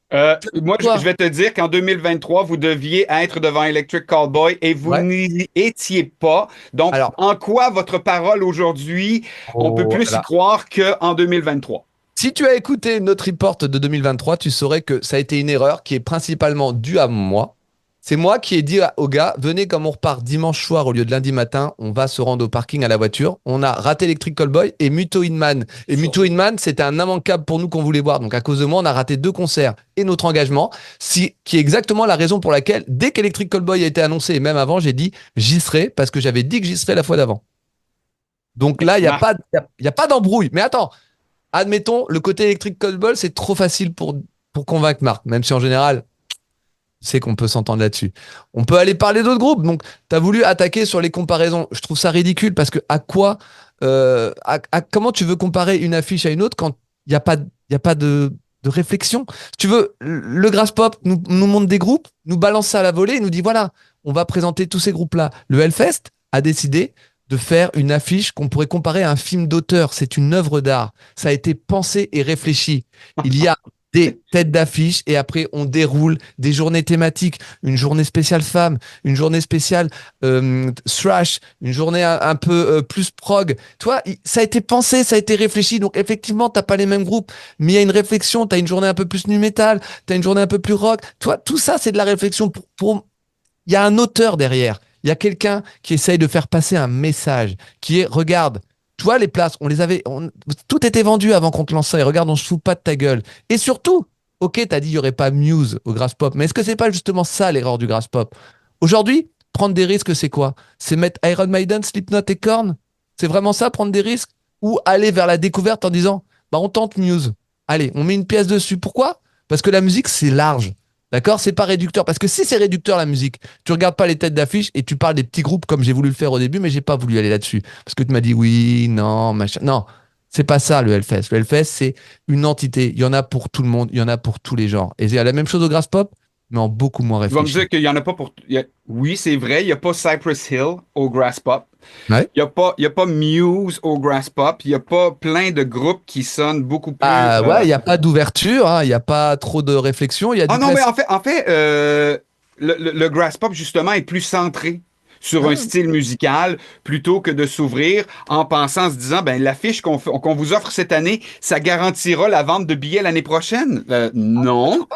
Moi, Toi. je vais te dire qu'en 2023, vous deviez être devant Electric Callboy et vous Ouais. n'y étiez pas. Donc, Alors. en quoi votre parole aujourd'hui, on peut plus y Voilà. croire qu'en 2023? Si tu as écouté notre report de 2023, tu saurais que ça a été une erreur qui est principalement due à moi. C'est moi qui ai dit aux gars, venez comme on repart dimanche soir au lieu de lundi matin, on va se rendre au parking à la voiture. On a raté Electric Callboy et Muto Inman. Et Muto Inman, c'était un immanquable pour nous qu'on voulait voir. Donc à cause de moi, on a raté 2 concerts et notre engagement, qui est exactement la raison pour laquelle, dès qu'Electric Callboy a été annoncé, et même avant, j'ai dit j'y serai parce que j'avais dit que j'y serais la fois d'avant. Donc là, il n'y a, Marc. pas, y a pas d'embrouille. Mais attends, admettons, le côté Electric Callboy, c'est trop facile pour convaincre Marc, même si en général, c'est qu'on peut s'entendre là-dessus. On peut aller parler d'autres groupes. Donc, tu as voulu attaquer sur les comparaisons. Je trouve ça ridicule parce que comment tu veux comparer une affiche à une autre quand il n'y a pas, y a pas de réflexion? Si tu veux, le Grass Pop nous montre des groupes, nous balance ça à la volée et nous dit voilà, on va présenter tous ces groupes-là. Le Hellfest a décidé de faire une affiche qu'on pourrait comparer à un film d'auteur. C'est une œuvre d'art. Ça a été pensé et réfléchi. Il y a des têtes d'affiche et après on déroule des journées thématiques, une journée spéciale femme, une journée spéciale thrash, une journée un peu plus prog. Toi, ça a été pensé, ça a été réfléchi. Donc effectivement, t'as pas les mêmes groupes, mais il y a une réflexion. T'as une journée un peu plus nu metal, t'as une journée un peu plus rock. Toi, tout ça, c'est de la réflexion. Il y a un auteur derrière. Il y a quelqu'un qui essaye de faire passer un message qui est, regarde, tu vois, les places, tout était vendu avant qu'on te lance ça. Et regarde, on se fout pas de ta gueule. Et surtout, ok, t'as dit il y aurait pas Muse au Grass Pop, mais est-ce que c'est pas justement ça l'erreur du Grass Pop? Aujourd'hui, prendre des risques, c'est quoi? C'est mettre Iron Maiden, Slipknot et Korn? C'est vraiment ça, prendre des risques? Ou aller vers la découverte en disant, bah on tente Muse. Allez, on met une pièce dessus. Pourquoi? Parce que la musique, c'est large. D'accord? C'est pas réducteur. Parce que si c'est réducteur, la musique, tu regardes pas les têtes d'affiche et tu parles des petits groupes comme j'ai voulu le faire au début, mais j'ai pas voulu aller là-dessus. Parce que tu m'as dit oui, non, machin. Non, c'est pas ça le Hellfest. Le Hellfest, c'est une entité. Il y en a pour tout le monde, il y en a pour tous les genres. Et il y a la même chose au Grass Pop, mais en beaucoup moins Tu vas me réfléchi. dire qu'il n'y en a pas pour. Oui, c'est vrai, il n'y a pas Cypress Hill au Grass Pop. Ouais. Il y a pas Muse au Grass Pop. Il n'y a pas plein de groupes qui sonnent beaucoup plus. Ah ouais, il n'y a pas d'ouverture, hein, il n'y a pas trop de réflexion. Il y a Ah du non, mais classique. en fait le Grass Pop, justement, est plus centré sur un style musical plutôt que de s'ouvrir en pensant, en se disant, ben, l'affiche qu'on vous offre cette année, ça garantira la vente de billets l'année prochaine. Non.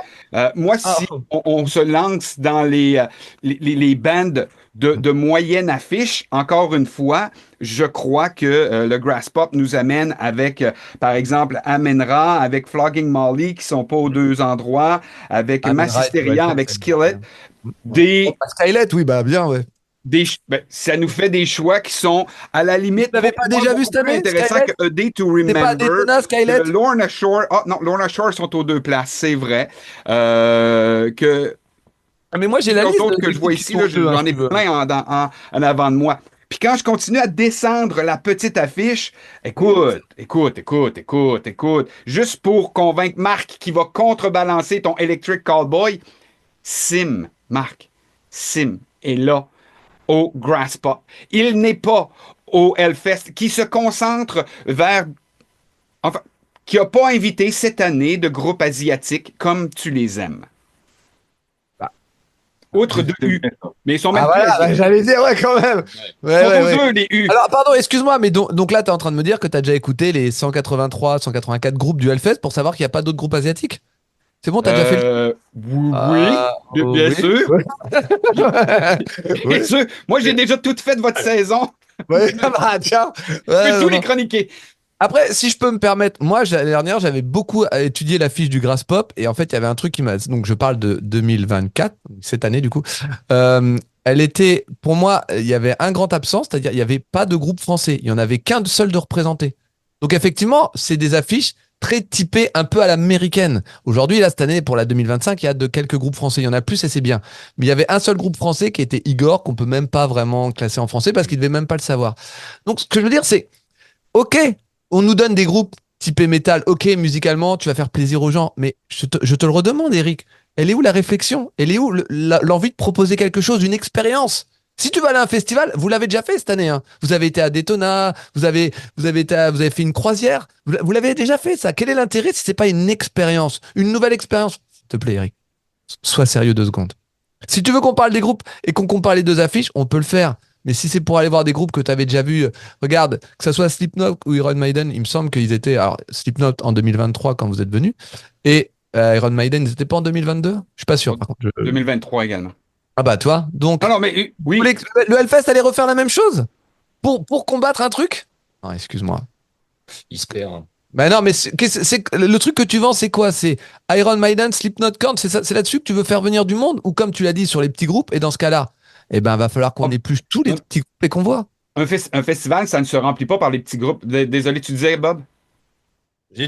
Moi, si on se lance dans les bandes de moyenne affiche, encore une fois, je crois que le Grass Pop nous amène avec, par exemple, Amenra, avec Flogging Molly, qui sont pas aux deux endroits, avec Ah, mais Massisteria, ouais, avec c'est Skillet, bien. des, Skylet, oui, bah bien, ouais. ça nous fait des choix qui sont, à la limite, Vous l'avez pas moi, déjà vu beaucoup cette plus année, intéressants Skylet? que A Day to C'est pas à Remember. Daytona, Skylet? Lorna Shore, ah non, Lorna Shore sont aux deux places, c'est vrai. Que Ah, mais moi, j'ai les la liste autres que des je vois groupes qui ici, sont là, deux, hein, j'en si ai tu veux. plein en avant de moi. Puis quand je continue à descendre la petite affiche, écoute, juste pour convaincre Marc qui va contrebalancer ton Electric Callboy, Marc, Sim est là au Grass Pop. Il n'est pas au Hellfest, qui se concentre vers, enfin, qui n'a pas invité cette année de groupes asiatiques comme tu les aimes. Outre de U. Mais ils sont même Ah plus voilà, bah, asiatiques. j'allais dire, ouais, quand même. Ils Ouais, sont ouais, aux ouais. eux, les U. Alors, pardon, excuse-moi, mais donc là, tu es en train de me dire que tu as déjà écouté les 183, 184 groupes du Hellfest pour savoir qu'il n'y a pas d'autres groupes asiatiques? C'est bon, t'as déjà fait le... Oui, bien oui. sûr. Ouais. Bien Ouais. sûr. Moi, j'ai déjà tout fait de votre saison. Ouais. Ah bah, tiens. Je peux Ouais, tous non, les non. chroniquer. Après, si je peux me permettre, moi, l'année dernière, j'avais beaucoup étudié la fiche du Grass Pop et en fait, il y avait un truc qui m'a. Donc, je parle de 2024, cette année, du coup. Elle était, pour moi, il y avait un grand absent, c'est-à-dire il n'y avait pas de groupe français. Il n'y en avait qu'un seul de représenté. Donc, effectivement, c'est des affiches très typées un peu à l'américaine. Aujourd'hui, là, cette année, pour la 2025, il y a de quelques groupes français. Il y en a plus et c'est bien. Mais il y avait un seul groupe français qui était Igor, qu'on peut même pas vraiment classer en français parce qu'il devait même pas le savoir. Donc, ce que je veux dire, c'est, ok, on nous donne des groupes typés métal. Ok, musicalement, tu vas faire plaisir aux gens. Mais je te le redemande, Eric. Elle est où la réflexion? Elle est où l'envie de proposer quelque chose, une expérience? Si tu vas aller à un festival, vous l'avez déjà fait cette année, hein. Vous avez été à Daytona, vous avez fait une croisière. Vous l'avez déjà fait, ça. Quel est l'intérêt si c'est pas une expérience, une nouvelle expérience? S'il te plaît, Eric, sois sérieux 2 secondes. Si tu veux qu'on parle des groupes et qu'on compare les deux affiches, on peut le faire. Mais si c'est pour aller voir des groupes que tu avais déjà vus, regarde, que ce soit Slipknot ou Iron Maiden, il me semble qu'ils étaient. Alors, Slipknot en 2023 quand vous êtes venus, et Iron Maiden, ils n'étaient pas en 2022? Je suis pas sûr, par contre. 2023 également. Ah bah, toi, donc, Non, non, mais vous oui. voulez que le Hellfest allait refaire la même chose pour combattre un truc? Non, excuse-moi. Il se perd. Hein. Ben non, mais le truc que tu vends, c'est quoi? C'est Iron Maiden, Slipknot, Korn, c'est là-dessus que tu veux faire venir du monde? Ou comme tu l'as dit, sur les petits groupes, et dans ce cas-là, eh ben, va falloir qu'on épluche tous les Un, petits groupes et qu'on voit. un festival, ça ne se remplit pas par les petits groupes. Désolé, tu disais, Bob?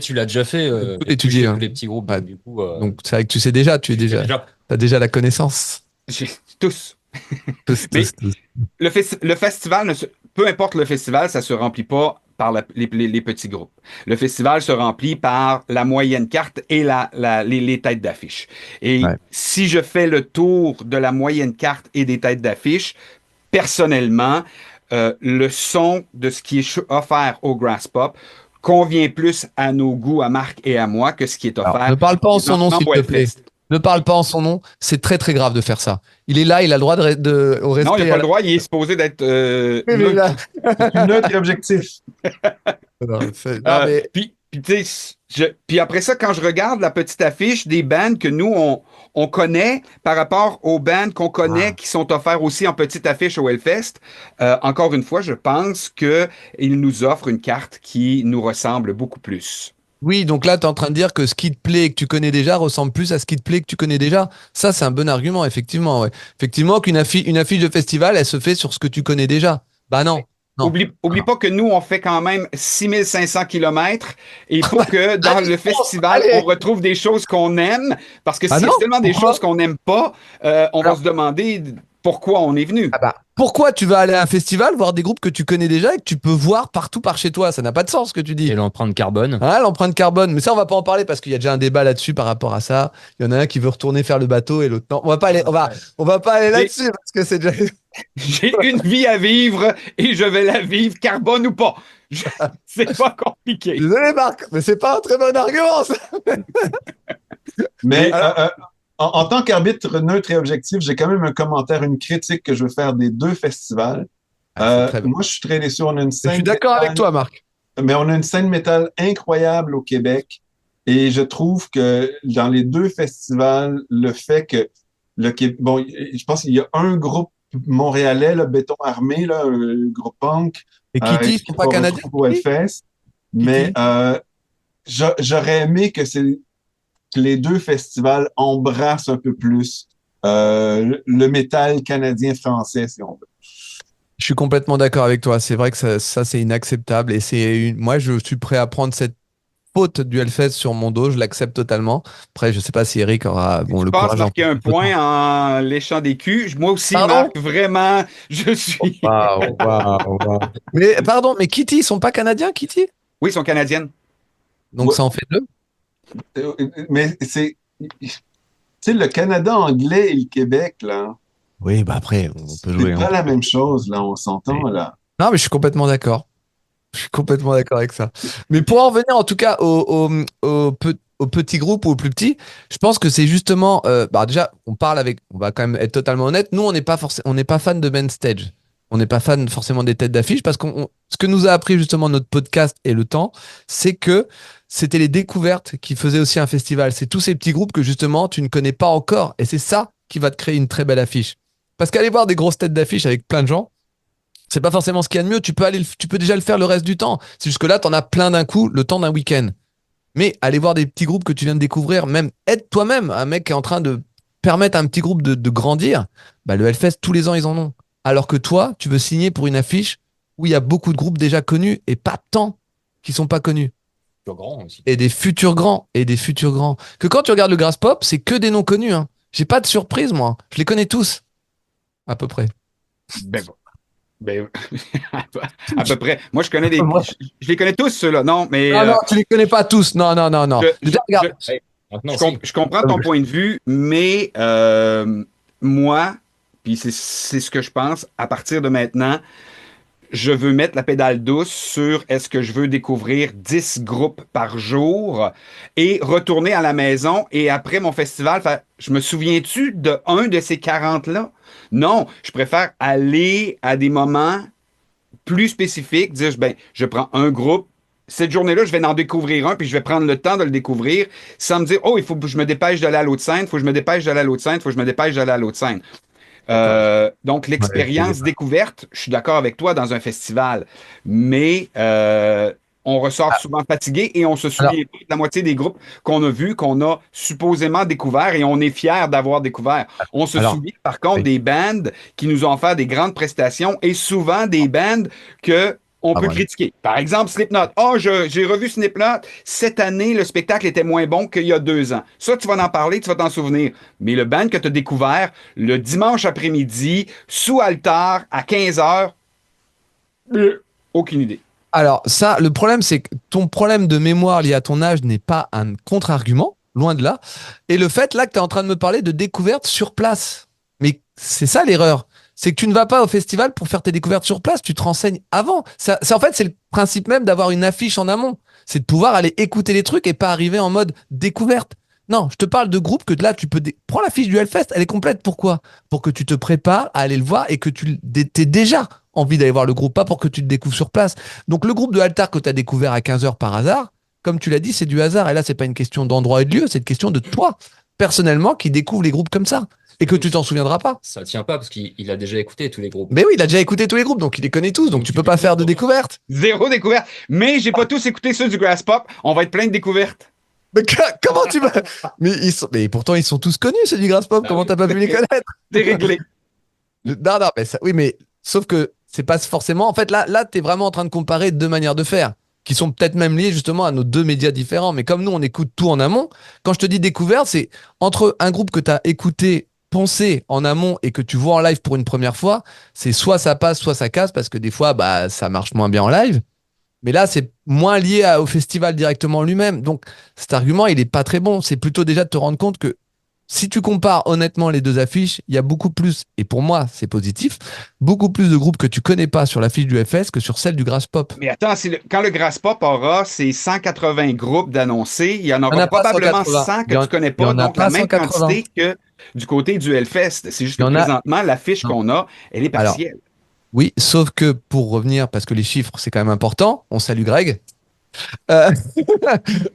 Tu l'as déjà fait, Tout étudié, éplucher tous hein. les petits groupes. Ouais. Donc, du coup, Donc, c'est vrai que tu sais déjà, tu fais déjà. t'as déjà la connaissance. Tous. Tous, Mais tous, tous. le festival, peu importe le festival, ça se remplit pas par les petits groupes. Le festival se remplit par la moyenne carte et les têtes d'affiche. Et Ouais. si je fais le tour de la moyenne carte et des têtes d'affiche, personnellement, le son de ce qui est offert au Grass Pop convient plus à nos goûts, à Marc et à moi, que ce qui est Alors, ne offert parle pas en son nom, s'il au te plaît. Hellfest. Ne parle pas en son nom. C'est très, très grave de faire ça. Il est là, il a le droit au Non, il respect. n'a pas le droit, il est supposé d'être Oui, mais neutre. là. C'est plus neutre et objectif. Non, mais Puis, tu sais, puis après ça, quand je regarde la petite affiche des bands que nous, on connaît par rapport aux bands qu'on connaît qui sont offerts aussi en petite affiche au Hellfest, encore une fois, je pense qu'ils nous offrent une carte qui nous ressemble beaucoup plus. oui, donc là, tu es en train de dire que ce qui te plaît et que tu connais déjà ressemble plus à ce qui te plaît et que tu connais déjà. Ça, c'est un bon argument, effectivement. Ouais. Effectivement, une affiche de festival, elle se fait sur ce que tu connais déjà. Bah non, non. Oublie pas que nous, on fait quand même 6500 kilomètres et il faut que dans Allez, le festival, allez. on retrouve des choses qu'on aime parce que Ah si non? c'est seulement des Pourquoi? choses qu'on n'aime pas, on va Alors, se demander pourquoi on est venu. ah bah, pourquoi tu vas aller à un festival voir des groupes que tu connais déjà et que tu peux voir partout par chez toi? Ça n'a pas de sens ce que tu dis. Et l'empreinte carbone. Hein, l'empreinte carbone. Mais ça, on va pas en parler parce qu'il y a déjà un débat là-dessus par rapport à ça. Il y en a un qui veut retourner faire le bateau et l'autre non. On va pas aller là-dessus parce que c'est déjà. J'ai une vie à vivre et je vais la vivre, carbone ou pas. C'est pas compliqué. Désolé, Marc, mais c'est pas un très bon argument, ça. Mais Alors- en tant qu'arbitre neutre et objectif, j'ai quand même un commentaire, une critique que je veux faire des deux festivals. Ah, c'est très bien. Moi, je suis très déçu. On a une Je scène suis d'accord métal, avec toi, Marc. mais on a une scène métal incroyable au Québec. Et je trouve que dans les deux festivals, le fait que bon, je pense qu'il y a un groupe montréalais, le Béton Armé, là, un groupe punk, Et Kitty, ils qui sont pas va canadiens? retrouver au Hellfest. Mais j'aurais aimé que les deux festivals embrassent un peu plus le métal canadien-français, si on veut. Je suis complètement d'accord avec toi. C'est vrai que ça c'est inacceptable. Et moi, je suis prêt à prendre cette faute du Hellfest sur mon dos. Je l'accepte totalement. Après, je sais pas si Eric aura Tu le penses courage d'en marquer un point en léchant des culs. Moi aussi, Pardon? Marc, vraiment, je suis. Waouh, waouh, waouh. Mais pardon, mais Kitty, ils sont pas canadiens, Kitty? Oui, ils sont canadiennes. Donc Ouais. ça en fait deux. Mais tu sais, le Canada anglais et le Québec, là, Oui, bah après, on peut c'est jouer. pas la même chose, là, on s'entend, là. Non, mais je suis complètement d'accord. Je suis complètement d'accord avec ça. Mais pour en revenir en tout cas aux petits groupes ou aux plus petits, je pense que c'est justement, bah déjà, on va quand même être totalement honnête. Nous, on n'est pas fan de main stage. On n'est pas fan forcément des têtes d'affiche parce ce que nous a appris justement notre podcast et le temps, c'est que c'était les découvertes qui faisaient aussi un festival. C'est tous ces petits groupes que justement tu ne connais pas encore et c'est ça qui va te créer une très belle affiche. Parce qu'aller voir des grosses têtes d'affiche avec plein de gens, c'est pas forcément ce qu'il y a de mieux. Tu peux déjà le faire le reste du temps. C'est juste que là, t'en as plein d'un coup, le temps d'un week-end. Mais aller voir des petits groupes que tu viens de découvrir, même aide toi-même, un mec qui est en train de permettre à un petit groupe de grandir, bah, le Hellfest, tous les ans, ils en ont. Alors que toi, tu veux signer pour une affiche où il y a beaucoup de groupes déjà connus et pas tant qui sont pas connus. Grand aussi. Et des futurs grands, et des futurs grands. Que quand tu regardes le Grass Pop, c'est que des noms connus. Hein. J'ai pas de surprise, moi. Je les connais tous. À peu près. Ben, bon. Ben, à peu près. Moi, je connais Moi- je les connais tous, ceux-là. Non, mais Non, non, tu les connais pas tous. Non, non, non, non. je, Déjà, regarde. Ouais, maintenant, je comprends ton point de vue, mais moi, puis c'est ce que je pense, à partir de maintenant, je veux mettre la pédale douce sur est-ce que je veux découvrir 10 groupes par jour et retourner à la maison et après mon festival, je me souviens-tu de un de ces 40-là? Non, je préfère aller à des moments plus spécifiques, dire, ben, je prends un groupe. Cette journée-là, je vais en découvrir un, puis je vais prendre le temps de le découvrir sans me dire, oh, il faut que je me dépêche d'aller à l'autre scène, il faut que je me dépêche d'aller à l'autre scène, il faut que je me dépêche d'aller à l'autre scène. Donc, l'expérience découverte, je suis d'accord avec toi dans un festival, mais on ressort souvent fatigué et on se Alors, souvient pas de la moitié des groupes qu'on a vus, qu'on a supposément découverts et on est fier d'avoir découvert. On se alors, souvient par contre oui. des bands qui nous ont offert des grandes prestations et souvent des bands que on Ah, peut voilà. critiquer. Par exemple, Slipknot. Oh, j'ai revu Slipknot. Cette année, le spectacle était moins bon qu'il y a 2 ans. Ça, tu vas en parler, tu vas t'en souvenir. Mais le band que tu as découvert le dimanche après-midi, sous altar, à 15 heures, aucune idée. Alors, ça, le problème, c'est que ton problème de mémoire lié à ton âge n'est pas un contre-argument, loin de là. Et le fait, là, que tu es en train de me parler de découvertes sur place. Mais c'est ça l'erreur. C'est que tu ne vas pas au festival pour faire tes découvertes sur place, tu te renseignes avant. En fait, c'est le principe même d'avoir une affiche en amont. C'est de pouvoir aller écouter les trucs et pas arriver en mode découverte. Non, je te parle de groupes que là, tu peux. Prends la fiche du Hellfest, elle est complète. Pourquoi? Pour que tu te prépares à aller le voir et que tu aies déjà envie d'aller voir le groupe, pas pour que tu le découvres sur place. Donc, le groupe de Altar que tu as découvert à 15 heures par hasard, comme tu l'as dit, c'est du hasard. Et là, c'est pas une question d'endroit et de lieu, c'est une question de toi, personnellement, qui découvre les groupes comme ça et que tu t'en souviendras pas. Ça tient pas parce qu'il a déjà écouté tous les groupes. Mais oui, il a déjà écouté tous les groupes, donc il les connaît tous, donc tu peux pas faire de découverte. Zéro découverte. Mais j'ai pas tous écouté ceux du Grass Pop. On va être plein de découvertes. Mais comment tu vas mais pourtant ils sont tous connus, ceux du Grass Pop. Comment t'as pas pu les connaître? C'est réglé. Non, non, mais oui, mais sauf que c'est pas forcément. En fait, là, t'es vraiment en train de comparer deux manières de faire, qui sont peut-être même liées justement à nos deux médias différents. Mais comme nous, on écoute tout en amont. Quand je te dis découverte, c'est entre un groupe que t'as écouté, pensé en amont et que tu vois en live pour une première fois, c'est soit ça passe, soit ça casse, parce que des fois, bah, ça marche moins bien en live. Mais là, c'est moins lié au festival directement lui-même. Donc, cet argument, il est pas très bon. C'est plutôt déjà de te rendre compte que si tu compares honnêtement les deux affiches, il y a beaucoup plus, et pour moi, c'est positif, beaucoup plus de groupes que tu connais pas sur l'affiche du FS que sur celle du Grass Pop. Mais attends, quand le Grass Pop aura ses 180 groupes d'annoncés, il y en Il y en aura a pas probablement 180. 100 Il y que en- tu connais il y pas, en a donc pas la même 180. quantité que du côté du Hellfest. C'est juste Il y que en a- présentement, l'affiche Non. qu'on a, elle est Alors, partielle. oui, sauf que pour revenir, parce que les chiffres, c'est quand même important, on salue Greg. Euh,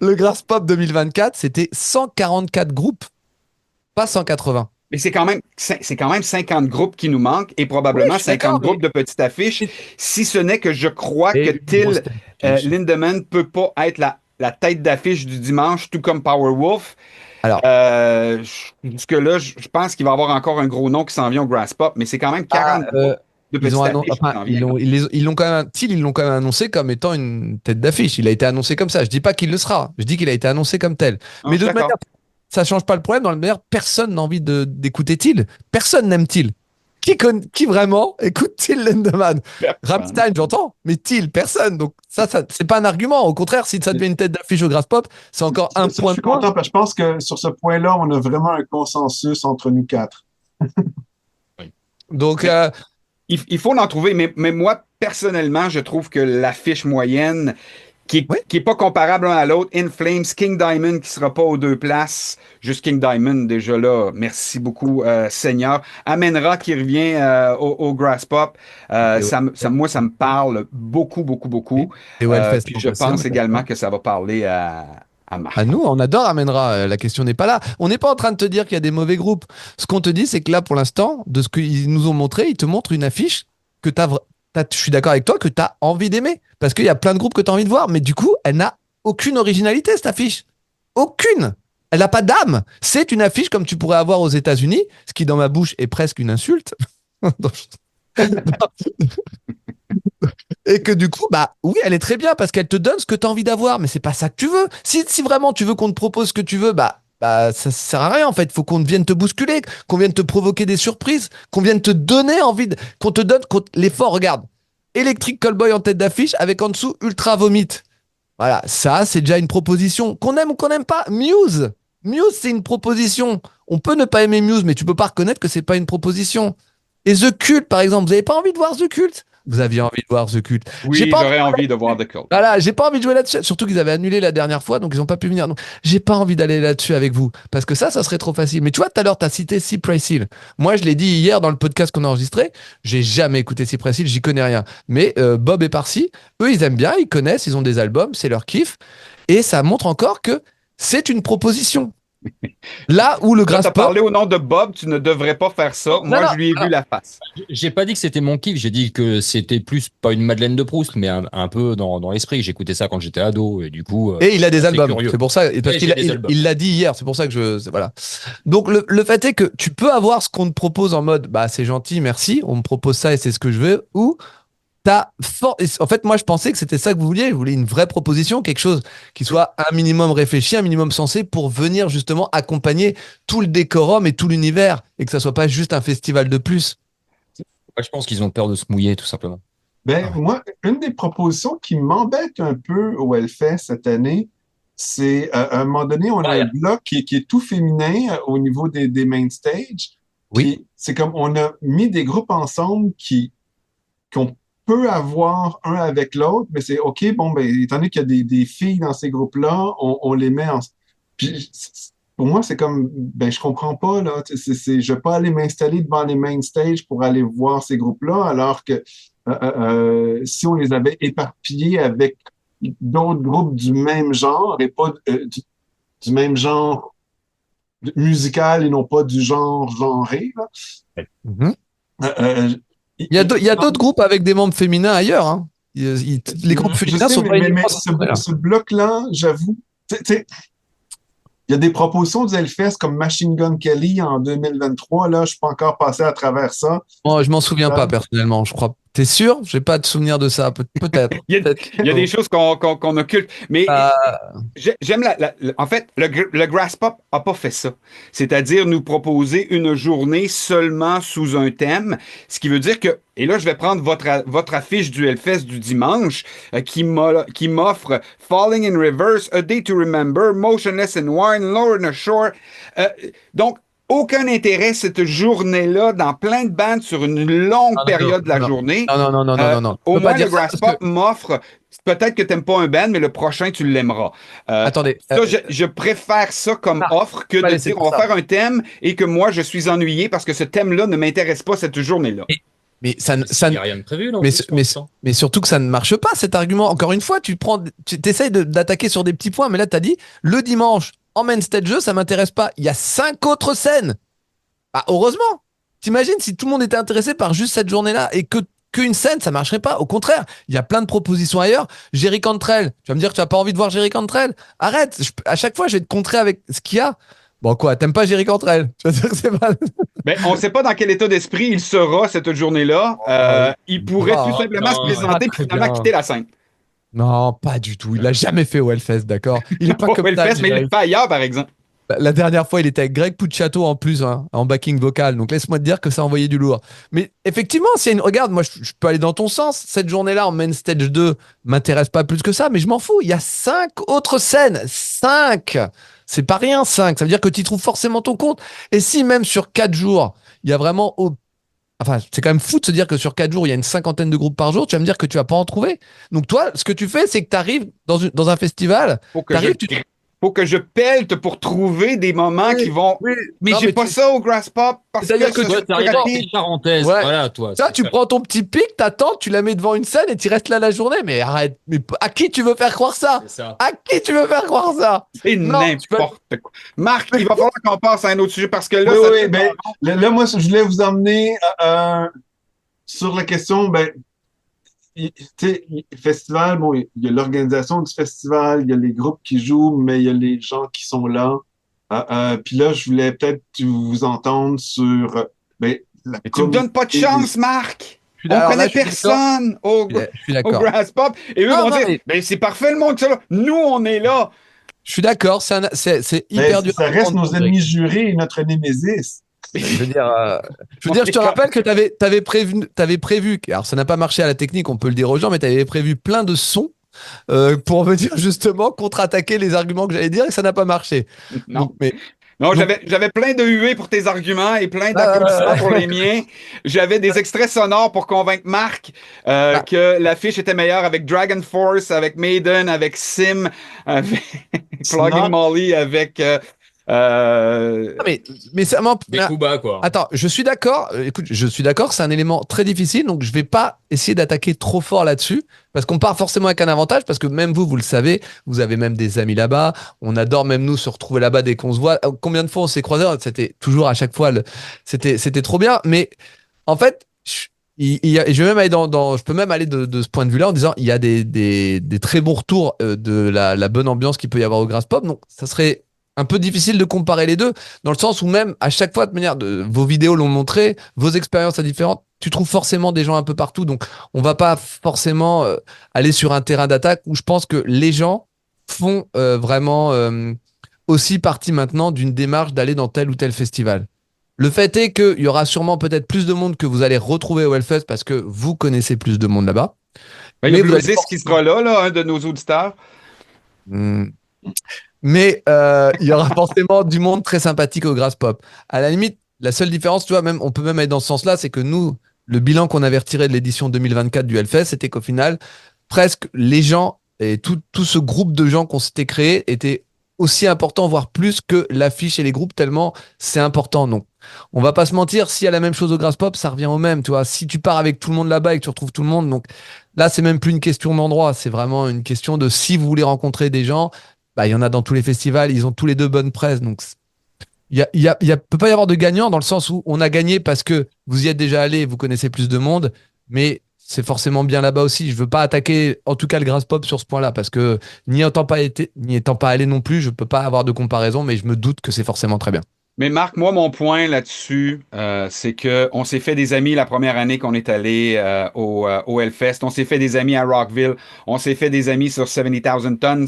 le Grass Pop 2024, c'était 144 groupes, pas 180. Mais c'est quand même 50 groupes qui nous manquent et Oui, probablement je suis 50 d'accord, groupes de petites affiches, si ce n'est que je crois Et que une grosse Till affiche. Lindemann peut pas être la tête d'affiche du dimanche, tout comme Powerwolf. Alors, Jusque-là, je pense qu'il va y avoir encore un gros nom qui s'en vient au Grass Pop, mais c'est quand même 40 groupes de ils ont petites annoncé, affiches qui enfin, s'en viennent. ils l'ont quand même, Till, ils l'ont quand même annoncé comme étant une tête d'affiche. Il a été annoncé comme ça. Je dis pas qu'il le sera. Je dis qu'il a été annoncé comme tel. Non, Mais je de suis toute d'accord. manière, ça change pas le problème. Dans le meilleur, personne n'a envie d'écouter Till. Personne n'aime Till. Qui vraiment écoute Till Lindemann? Rammstein, j'entends, mais Till, personne. Donc ça c'est pas un argument. Au contraire, si ça devient une tête d'affiche au Grass Pop, c'est encore un Ça, point je de suis moins. content parce que je pense que sur ce point-là, on a vraiment un consensus entre nous quatre. Donc, Il faut en trouver, mais moi, personnellement, je trouve que l'affiche moyenne Oui. qui est pas comparable l'un à l'autre. In Flames, King Diamond qui sera pas aux deux places. Juste King Diamond, déjà là. Merci beaucoup, Seigneur. Amenra qui revient au Grass Pop. Et Moi, ça me parle beaucoup, beaucoup, beaucoup. et au Hellfest Puis l'an je passé, pense on est également d'accord. que ça va parler à Marc. Ah, nous, on adore Amenra. La question n'est pas là. On n'est pas en train de te dire qu'il y a des mauvais groupes. Ce qu'on te dit, c'est que là, pour l'instant, de ce qu'ils nous ont montré, ils te montrent une affiche que je suis d'accord avec toi, que tu as envie d'aimer. Parce qu'il y a plein de groupes que tu as envie de voir. Mais du coup, elle n'a aucune originalité, cette affiche. Aucune. Elle n'a pas d'âme. C'est une affiche comme tu pourrais avoir aux États-Unis, ce qui, dans ma bouche, est presque une insulte. Et que du coup, bah oui, elle est très bien parce qu'elle te donne ce que tu as envie d'avoir, mais c'est pas ça que tu veux. Si vraiment tu veux qu'on te propose ce que tu veux, bah ça sert à rien en fait. Il faut qu'on vienne te bousculer, qu'on vienne te provoquer des surprises, qu'on vienne te donner envie, qu'on te donne l'effort. Regarde, Electric Callboy en tête d'affiche avec en dessous Ultra Vomit. Voilà, ça c'est déjà une proposition. Qu'on aime ou qu'on n'aime pas, Muse. Muse, c'est une proposition. On peut ne pas aimer Muse, mais tu peux pas reconnaître que c'est pas une proposition. Et The Cult, par exemple, vous avez pas envie de voir The Cult? Vous aviez envie de voir The Cult. J'ai Oui, pas j'aurais envie de voir The Cult. Voilà, j'ai pas envie de jouer là-dessus. Surtout qu'ils avaient annulé la dernière fois, donc ils ont pas pu venir. Donc, j'ai pas envie d'aller là-dessus avec vous. Parce que ça serait trop facile. Mais tu vois, tout à l'heure, t'as cité Cypress Hill. Moi, je l'ai dit hier dans le podcast qu'on a enregistré. J'ai jamais écouté Cypress Hill, j'y connais rien. Mais Bob et Parsi, eux, ils aiment bien, ils connaissent, ils ont des albums, c'est leur kiff. Et ça montre encore que c'est une proposition. Là où le Là, Grass t'as Pop. parlé au nom de Bob, tu ne devrais pas faire ça. Moi, non, je lui ai vu la face. J'ai pas dit que c'était mon kiff, j'ai dit que c'était plus pas une Madeleine de Proust, mais un peu dans l'esprit. J'écoutais ça quand j'étais ado et du coup. Et il a des c'est albums. curieux. C'est pour ça, parce Et qu'il j'ai des albums. il l'a dit hier. C'est pour ça que voilà. Donc le fait est que tu peux avoir ce qu'on te propose en mode, bah c'est gentil, merci, on me propose ça et c'est ce que je veux, ou en fait, moi je pensais que c'était ça que vous vouliez. Vous vouliez une vraie proposition, quelque chose qui soit un minimum réfléchi, un minimum sensé pour venir justement accompagner tout le décorum et tout l'univers et que ça soit pas juste un festival de plus. Ouais, je pense qu'ils ont peur de se mouiller, tout simplement. Ben, moi, une des propositions qui m'embête un peu au Hellfest cette année, c'est à un moment donné, on a un bloc qui est tout féminin au niveau des main stage. Oui. Puis c'est comme on a mis des groupes ensemble qu'on peut avoir un avec l'autre, mais c'est OK, bon, ben, étant donné qu'il y a des filles dans ces groupes-là, on les met ensemble. Puis, pour moi, c'est comme, ben, je comprends pas, là. Je vais pas aller m'installer devant les main stage pour aller voir ces groupes-là, alors que si on les avait éparpillés avec d'autres groupes du même genre et pas du même genre musical et non pas du genre genré, là. Mhm. Euh, euh, Il y a d'autres groupes avec des membres féminins ailleurs, hein. Les groupes je féminins sais, sont pas mais uniquement sur ce là. ce bloc-là, j'avoue, tu sais, il y a des propositions du Hellfest comme Machine Gun Kelly en 2023. Là, je suis pas encore passé à travers ça. Moi, je m'en souviens pas personnellement, je crois. T'es sûr? J'ai pas de souvenir de ça. Peut-être. Il y a des choses qu'on occulte. Mais Euh, j'aime en fait, le Grass Pop a pas fait ça. C'est-à-dire nous proposer une journée seulement sous un thème. Ce qui veut dire que, et là, je vais prendre votre affiche du Hellfest du dimanche, qui m'offre Falling in Reverse, A Day to Remember, Motionless in Wine, Lorna Shore. Donc, aucun intérêt cette journée-là dans plein de bandes sur une longue période de la journée. Non. Au Je peux pas moins, le dire ça Grass parce Pop que- m'offre, peut-être que t'aimes pas un band, mais le prochain, tu l'aimeras. Attendez. Ça, je préfère ça comme offre que pas de laisser dire pour on va ça. faire un thème et que moi, je suis ennuyé parce que ce thème-là ne m'intéresse pas cette journée-là. Mais Il n'y a rien de prévu, là. en mais, plus, pour mais, l'instant. mais surtout que ça ne marche pas cet argument. Encore une fois, tu essayes d'attaquer sur des petits points, mais là tu as dit le dimanche en main stage, ça m'intéresse pas. Il y a 5 autres scènes. Bah, heureusement. T'imagines si tout le monde était intéressé par juste cette journée-là et qu'une scène, ça marcherait pas. Au contraire, il y a plein de propositions ailleurs. Jerry Cantrell, tu vas me dire que tu n'as pas envie de voir Jerry Cantrell. Arrête, à chaque fois, je vais te contrer avec ce qu'il y a. Bon, quoi, t'aimes pas Jerry Cantrell? Tu vas dire que c'est mal. Ben, on ne sait pas dans quel état d'esprit il sera cette journée-là. Il pourrait tout simplement se présenter et finalement quitter la scène. Non, pas du tout. Il l'a jamais fait au Hellfest, d'accord? Il est pas Au comme ça. Hellfest, mais il le fait ailleurs, par exemple. La dernière fois, il était avec Greg Puciato en plus, hein, en backing vocal. Donc laisse-moi te dire que ça a envoyé du lourd. Mais effectivement, s'il y a une... Regarde, moi, je peux aller dans ton sens. Cette journée-là, en main stage 2, m'intéresse pas plus que ça, mais je m'en fous. Il y a 5 autres scènes. 5! C'est pas rien, 5. Ça veut dire que tu y trouves forcément ton compte. Et si même sur 4 jours, il y a vraiment Enfin, c'est quand même fou de se dire que sur 4 jours, il y a une cinquantaine de groupes par jour. Tu vas me dire que tu vas pas en trouver. Donc toi, ce que tu fais, c'est que tu arrives dans un festival, Faut que je, t'arrives, faut que je pelte pour trouver des moments qui vont. oui, Mais non, j'ai mais pas ça au Grass Pop parce C'est-à-dire que que ce Toi, t'arrives serait dans rapide. les Charentaises. Ouais. Voilà, toi. ça, c'est tu ça. prends ton petit pic, t'attends, tu la mets devant une scène et tu restes là la journée. Mais arrête. Mais à qui tu veux faire croire ça? C'est ça. À qui tu veux faire croire ça? C'est Non, tu peux- n'importe quoi. Marc, il va falloir qu'on passe à un autre sujet parce que là, Oui, ça oui, fait- ben, là, moi, je voulais vous emmener sur la question, ben, tu sais, festival, bon, il y a l'organisation du festival, il y a les groupes qui jouent, mais il y a les gens qui sont là. Puis là, je voulais peut-être vous entendre sur ben, la Mais tu me donnes pas de communauté chance, Marc. On Alors là, connaît je suis d'accord. personne au, Je suis au d'accord. Grass Pop et eux Non, vont non, dire mais- ben, c'est parfait le monde que ça là. Nous, on est là. Je suis d'accord. C'est Ben, hyper dur. ça à reste comprendre, nos Eric. ennemis jurés et notre némésis. Je veux dire, je te rappelle que t'avais prévu. Alors, ça n'a pas marché à la technique, on peut le dire aux gens, mais t'avais prévu plein de sons pour venir justement contre-attaquer les arguments que j'allais dire et ça n'a pas marché. Non. Donc, mais Non, Donc- j'avais plein de huées pour tes arguments et plein Ah, d'applaudissements pour les miens. J'avais des extraits sonores pour convaincre Marc que l'affiche était meilleure avec Dragon Force, avec Maiden, avec Sim, avec Plugging Snot. Molly, avec Ah, mais ça m'en. Des coups bas, quoi. Attends, je suis d'accord. Écoute, je suis d'accord, c'est un élément très difficile, donc je vais pas essayer d'attaquer trop fort là-dessus, parce qu'on part forcément avec un avantage, parce que même vous le savez, vous avez même des amis là-bas. On adore même nous se retrouver là-bas dès qu'on se voit. Combien de fois on s'est croisés? C'était toujours à chaque fois, c'était trop bien. Mais en fait, je vais même aller je peux même aller de ce point de vue-là en disant, il y a des très bons retours de la bonne ambiance qu'il peut y avoir au Grass Pop, donc ça serait un peu difficile de comparer les deux, dans le sens où même à chaque fois, de manière vos vidéos l'ont montré, vos expériences sont différentes, tu trouves forcément des gens un peu partout, donc on va pas forcément aller sur un terrain d'attaque où je pense que les gens font vraiment aussi partie maintenant d'une démarche d'aller dans tel ou tel festival. Le fait est qu'il y aura sûrement peut-être plus de monde que vous allez retrouver au Hellfest parce que vous connaissez plus de monde là-bas. ben, il y a Mais vous allez Bluesis qui sera là, un de nos auditeurs. Hmm. Mais il y aura forcément du monde très sympathique au Grass Pop. À la limite, la seule différence, tu vois, même, on peut même aller dans ce sens-là, c'est que nous, le bilan qu'on avait retiré de l'édition 2024 du Hellfest, c'était qu'au final, presque les gens et tout ce groupe de gens qu'on s'était créé était aussi important, voire plus que l'affiche et les groupes, tellement c'est important. Donc, on va pas se mentir, s'il y a la même chose au Grass Pop, ça revient au même, tu vois. Si tu pars avec tout le monde là-bas et que tu retrouves tout le monde, donc là, c'est même plus une question d'endroit, c'est vraiment une question de si vous voulez rencontrer des gens, bah, il y en a dans tous les festivals, ils ont tous les deux bonne presse, donc peut pas y avoir de gagnant dans le sens où on a gagné parce que vous y êtes déjà allé, vous connaissez plus de monde, mais c'est forcément bien là-bas aussi. Je veux pas attaquer, en tout cas, le Grass Pop sur ce point-là, parce que n'y étant pas allé non plus, je peux pas avoir de comparaison, mais je me doute que c'est forcément très bien. Mais Marc, moi, mon point là-dessus, c'est que on s'est fait des amis la première année qu'on est allé au Hellfest. On s'est fait des amis à Rockville. On s'est fait des amis sur 70,000 Tons.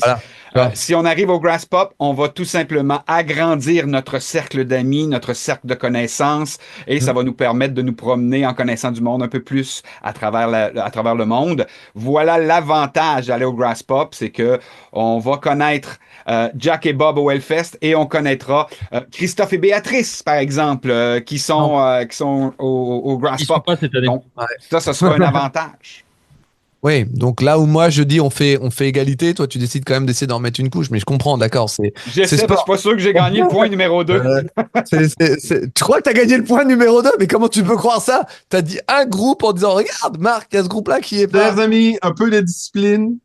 Voilà. Si on arrive au Grass Pop, on va tout simplement agrandir notre cercle d'amis, notre cercle de connaissances, et ça va nous permettre de nous promener en connaissant du monde un peu plus à travers le monde. Voilà l'avantage d'aller au Grass Pop, c'est que on va connaître Jack et Bob au Hellfest et on connaîtra Christophe et Béatrice, par exemple, qui sont au Grass Ils sont Pop. pas cette année. Donc, Ouais. ça sera un avantage. Oui, donc là où moi je dis on fait égalité, toi tu décides quand même d'essayer d'en mettre une couche, mais je comprends, d'accord. J'essaie, sport. parce que je suis pas sûr que j'ai gagné le point numéro 2. Tu crois que t'as gagné le point numéro 2, mais comment tu peux croire ça? T'as dit un groupe en disant regarde, Marc, il y a ce groupe-là qui est pas. Chers amis, un peu de discipline.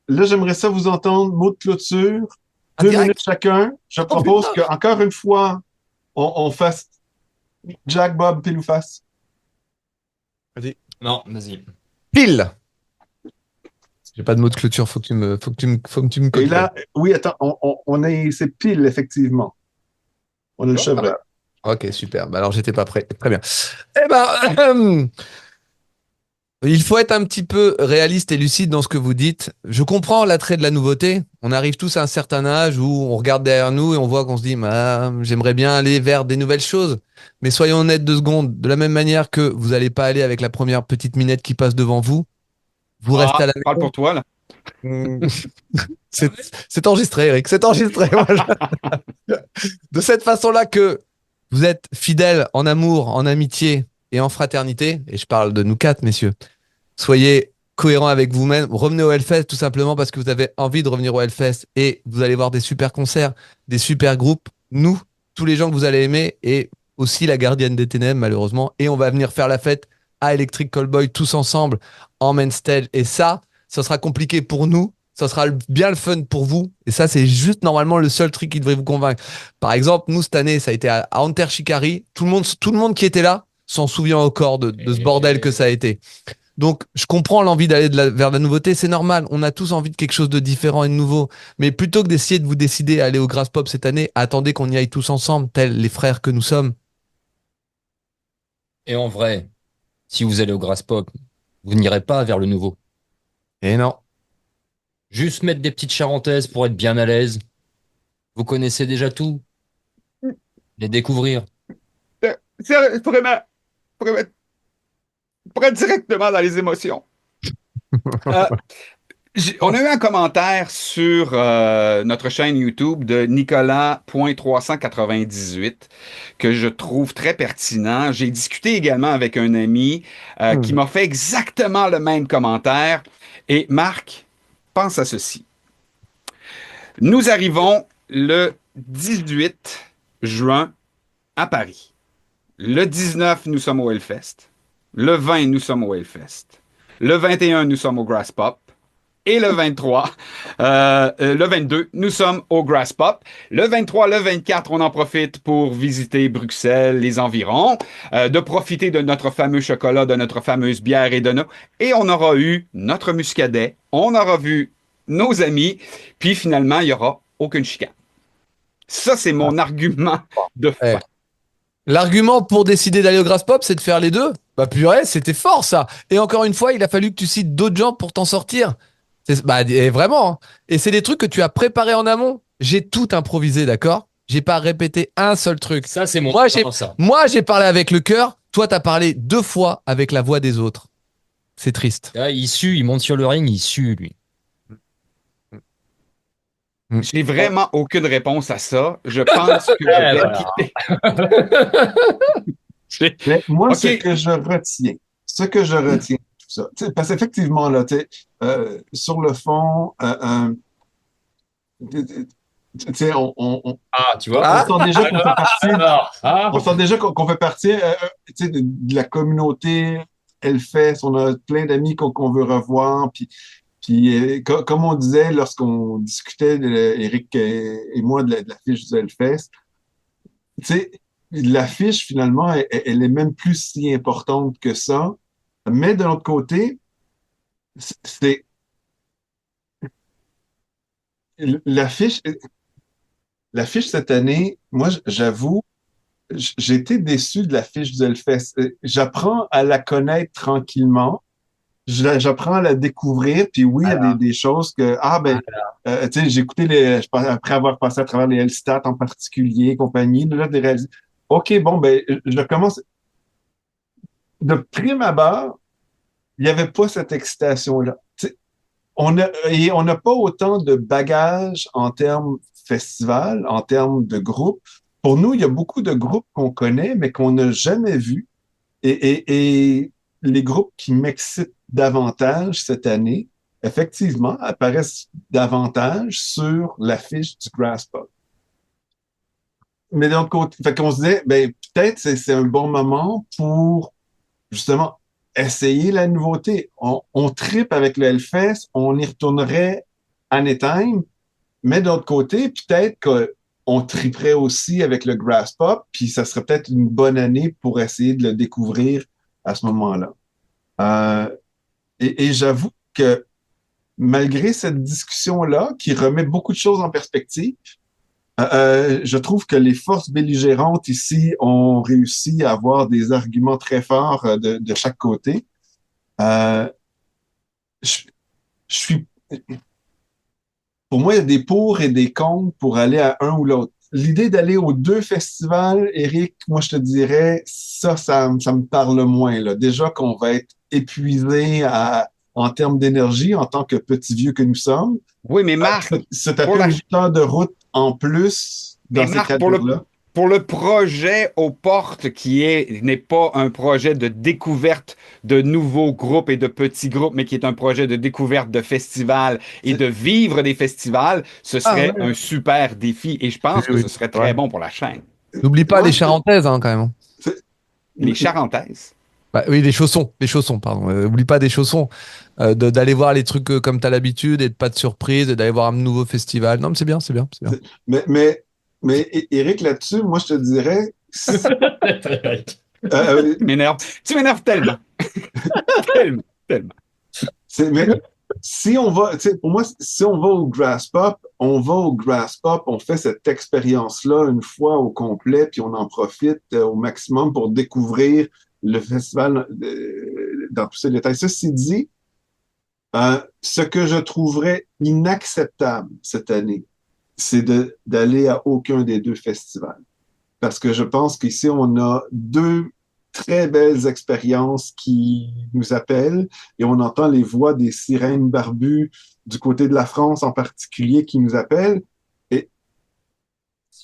Là, j'aimerais ça vous entendre. Mot de clôture. En 2 direct. minutes chacun. Je propose qu'encore une fois, on fasse Jack, Bob, pile ou face. Non, vas-y. Pile. J'ai pas de mot de clôture, faut que tu me Et copies. là, oui, attends, c'est pile, effectivement. On a le chevreuil. Ok, super. Bah alors j'étais pas prêt. Très bien. Eh ben, il faut être un petit peu réaliste et lucide dans ce que vous dites. Je comprends l'attrait de la nouveauté. On arrive tous à un certain âge où on regarde derrière nous et on voit qu'on se dit, j'aimerais bien aller vers des nouvelles choses. Mais soyons honnêtes 2 secondes. De la même manière que vous n'allez pas aller avec la première petite minette qui passe devant vous, vous restez à la Parle pour toi, là. C'est enregistré, Eric. C'est enregistré. De cette façon-là que vous êtes fidèle en amour, en amitié, et en fraternité, et je parle de nous quatre, messieurs, soyez cohérents avec vous-même. Revenez au Hellfest tout simplement parce que vous avez envie de revenir au Hellfest et vous allez voir des super concerts, des super groupes. Nous, tous les gens que vous allez aimer et aussi la Gardienne des Ténèbres, malheureusement. Et on va venir faire la fête à Electric Callboy tous ensemble en main stage. Et ça sera compliqué pour nous. Ça sera bien le fun pour vous. Et ça, c'est juste normalement le seul truc qui devrait vous convaincre. Par exemple, nous, cette année, ça a été à Enter Shikari. Tout le monde qui était là s'en souvient encore de ce bordel que ça a été. Donc, je comprends l'envie d'aller vers la nouveauté, c'est normal. On a tous envie de quelque chose de différent et de nouveau. Mais plutôt que d'essayer de vous décider à aller au Grass Pop cette année, attendez qu'on y aille tous ensemble, tels les frères que nous sommes. Et en vrai, si vous allez au Grass Pop, vous n'irez pas vers le nouveau. Et non. Juste mettre des petites charentaises pour être bien à l'aise. Vous connaissez déjà tout. Les découvrir. C'est vraiment directement dans les émotions. Euh, on a eu un commentaire sur notre chaîne YouTube de Nicolas.398 que je trouve très pertinent. J'ai discuté également avec un ami qui m'a fait exactement le même commentaire. Et Marc, pense à ceci. Nous arrivons le 18 juin à Paris. Le 19, nous sommes au Hellfest. Le 20, nous sommes au Hellfest. Le 21, nous sommes au Grass Pop. Et le 23, le 22, nous sommes au Grass Pop. Le 23, le 24, on en profite pour visiter Bruxelles, les environs, de profiter de notre fameux chocolat, de notre fameuse bière et on aura eu notre muscadet, on aura vu nos amis, puis finalement, il n'y aura aucune chicane. Ça, c'est mon argument de fin. L'argument pour décider d'aller au Grass Pop, c'est de faire les deux. Bah purée, c'était fort ça. Et encore une fois, il a fallu que tu cites d'autres gens pour t'en sortir. Et vraiment. Hein. Et c'est des trucs que tu as préparés en amont. J'ai tout improvisé, d'accord? J'ai pas répété un seul truc. Ça, c'est mon ça. Moi, j'ai parlé avec le cœur. Toi, t'as parlé 2 fois avec la voix des autres. C'est triste. Là, il sue, il monte sur le ring, il sue, lui. J'ai vraiment aucune réponse à ça. Je pense que je vais quitter. Mais moi, OK. ce que je retiens, tout ça, parce qu'effectivement, là, sur le fond, tu vois. on sent déjà qu'on fait partie, on sent déjà qu'on fait partie de la communauté Hellfest. On a plein d'amis qu'on veut revoir. Puis comme on disait lorsqu'on discutait, Eric et moi, de la fiche du Hellfest, tu sais, l'affiche, finalement, elle est même plus si importante que ça. Mais de l'autre côté, c'est l'affiche, l'affiche cette année, moi, j'avoue, j'ai été déçu de l'affiche du Hellfest. J'apprends à la connaître tranquillement. J'apprends à la découvrir. Puis oui, il y a des choses que, tu sais, j'ai écouté après avoir passé à travers les Hellstats en particulier, compagnie, là, OK, bon, ben, je commence. De prime abord, il n'y avait pas cette excitation-là. Tu sais, on n'a pas autant de bagages en termes festival, en termes de groupe. Pour nous, il y a beaucoup de groupes qu'on connaît, mais qu'on n'a jamais vus. Et les groupes qui m'excitent davantage cette année, effectivement, apparaissent davantage sur l'affiche du Grass Pop. Mais d'un côté, fait qu'on se disait, ben, peut-être c'est un bon moment pour justement essayer la nouveauté. On trippe avec le Hellfest, on y retournerait anytime, mais d'autre côté, peut-être qu'on triperait aussi avec le Grass Pop, puis ça serait peut-être une bonne année pour essayer de le découvrir à ce moment-là. Et j'avoue que malgré cette discussion-là, qui remet beaucoup de choses en perspective, je trouve que les forces belligérantes ici ont réussi à avoir des arguments très forts de chaque côté. Je suis... Pour moi, il y a des pour et des contre pour aller à un ou l'autre. L'idée d'aller aux 2 festivals, Eric, moi, je te dirais, ça me parle moins, là. Déjà qu'on va être épuisé en termes d'énergie en tant que petits vieux que nous sommes. Oui, mais Marc, Se taper 8 heures de route en plus dans ces cadres-là. pour le projet aux portes n'est pas un projet de découverte de nouveaux groupes et de petits groupes, mais qui est un projet de découverte de festivals et de vivre des festivals, ce Ah serait ouais. un super défi et je pense que Oui, ce serait ouais. très bon pour la chaîne. N'oublie pas Ouais, les Charentaises, hein, quand même. c'est- Les Charentaises. Bah, oui, les chaussons, pardon. Oublie pas des chaussons. D'aller voir les trucs comme t'as l'habitude et de pas de surprise, et d'aller voir un nouveau festival. Non, mais c'est bien, c'est bien, c'est bien. mais, mais, Eric, là-dessus, moi, je te dirais, euh, Tu m'énerves. Tu m'énerves tellement. Tellement, tellement. mais si on va, tu sais, pour moi, si on va au Grass Pop, on va au Grass Pop, on fait cette expérience-là une fois au complet, puis on en profite au maximum pour découvrir le festival dans tous ses détails. Ceci dit, ce que je trouverais inacceptable cette année, c'est d'aller à aucun des deux festivals. Parce que je pense qu'ici, on a deux très belles expériences qui nous appellent et on entend les voix des sirènes barbues du côté de la France en particulier qui nous appellent. Et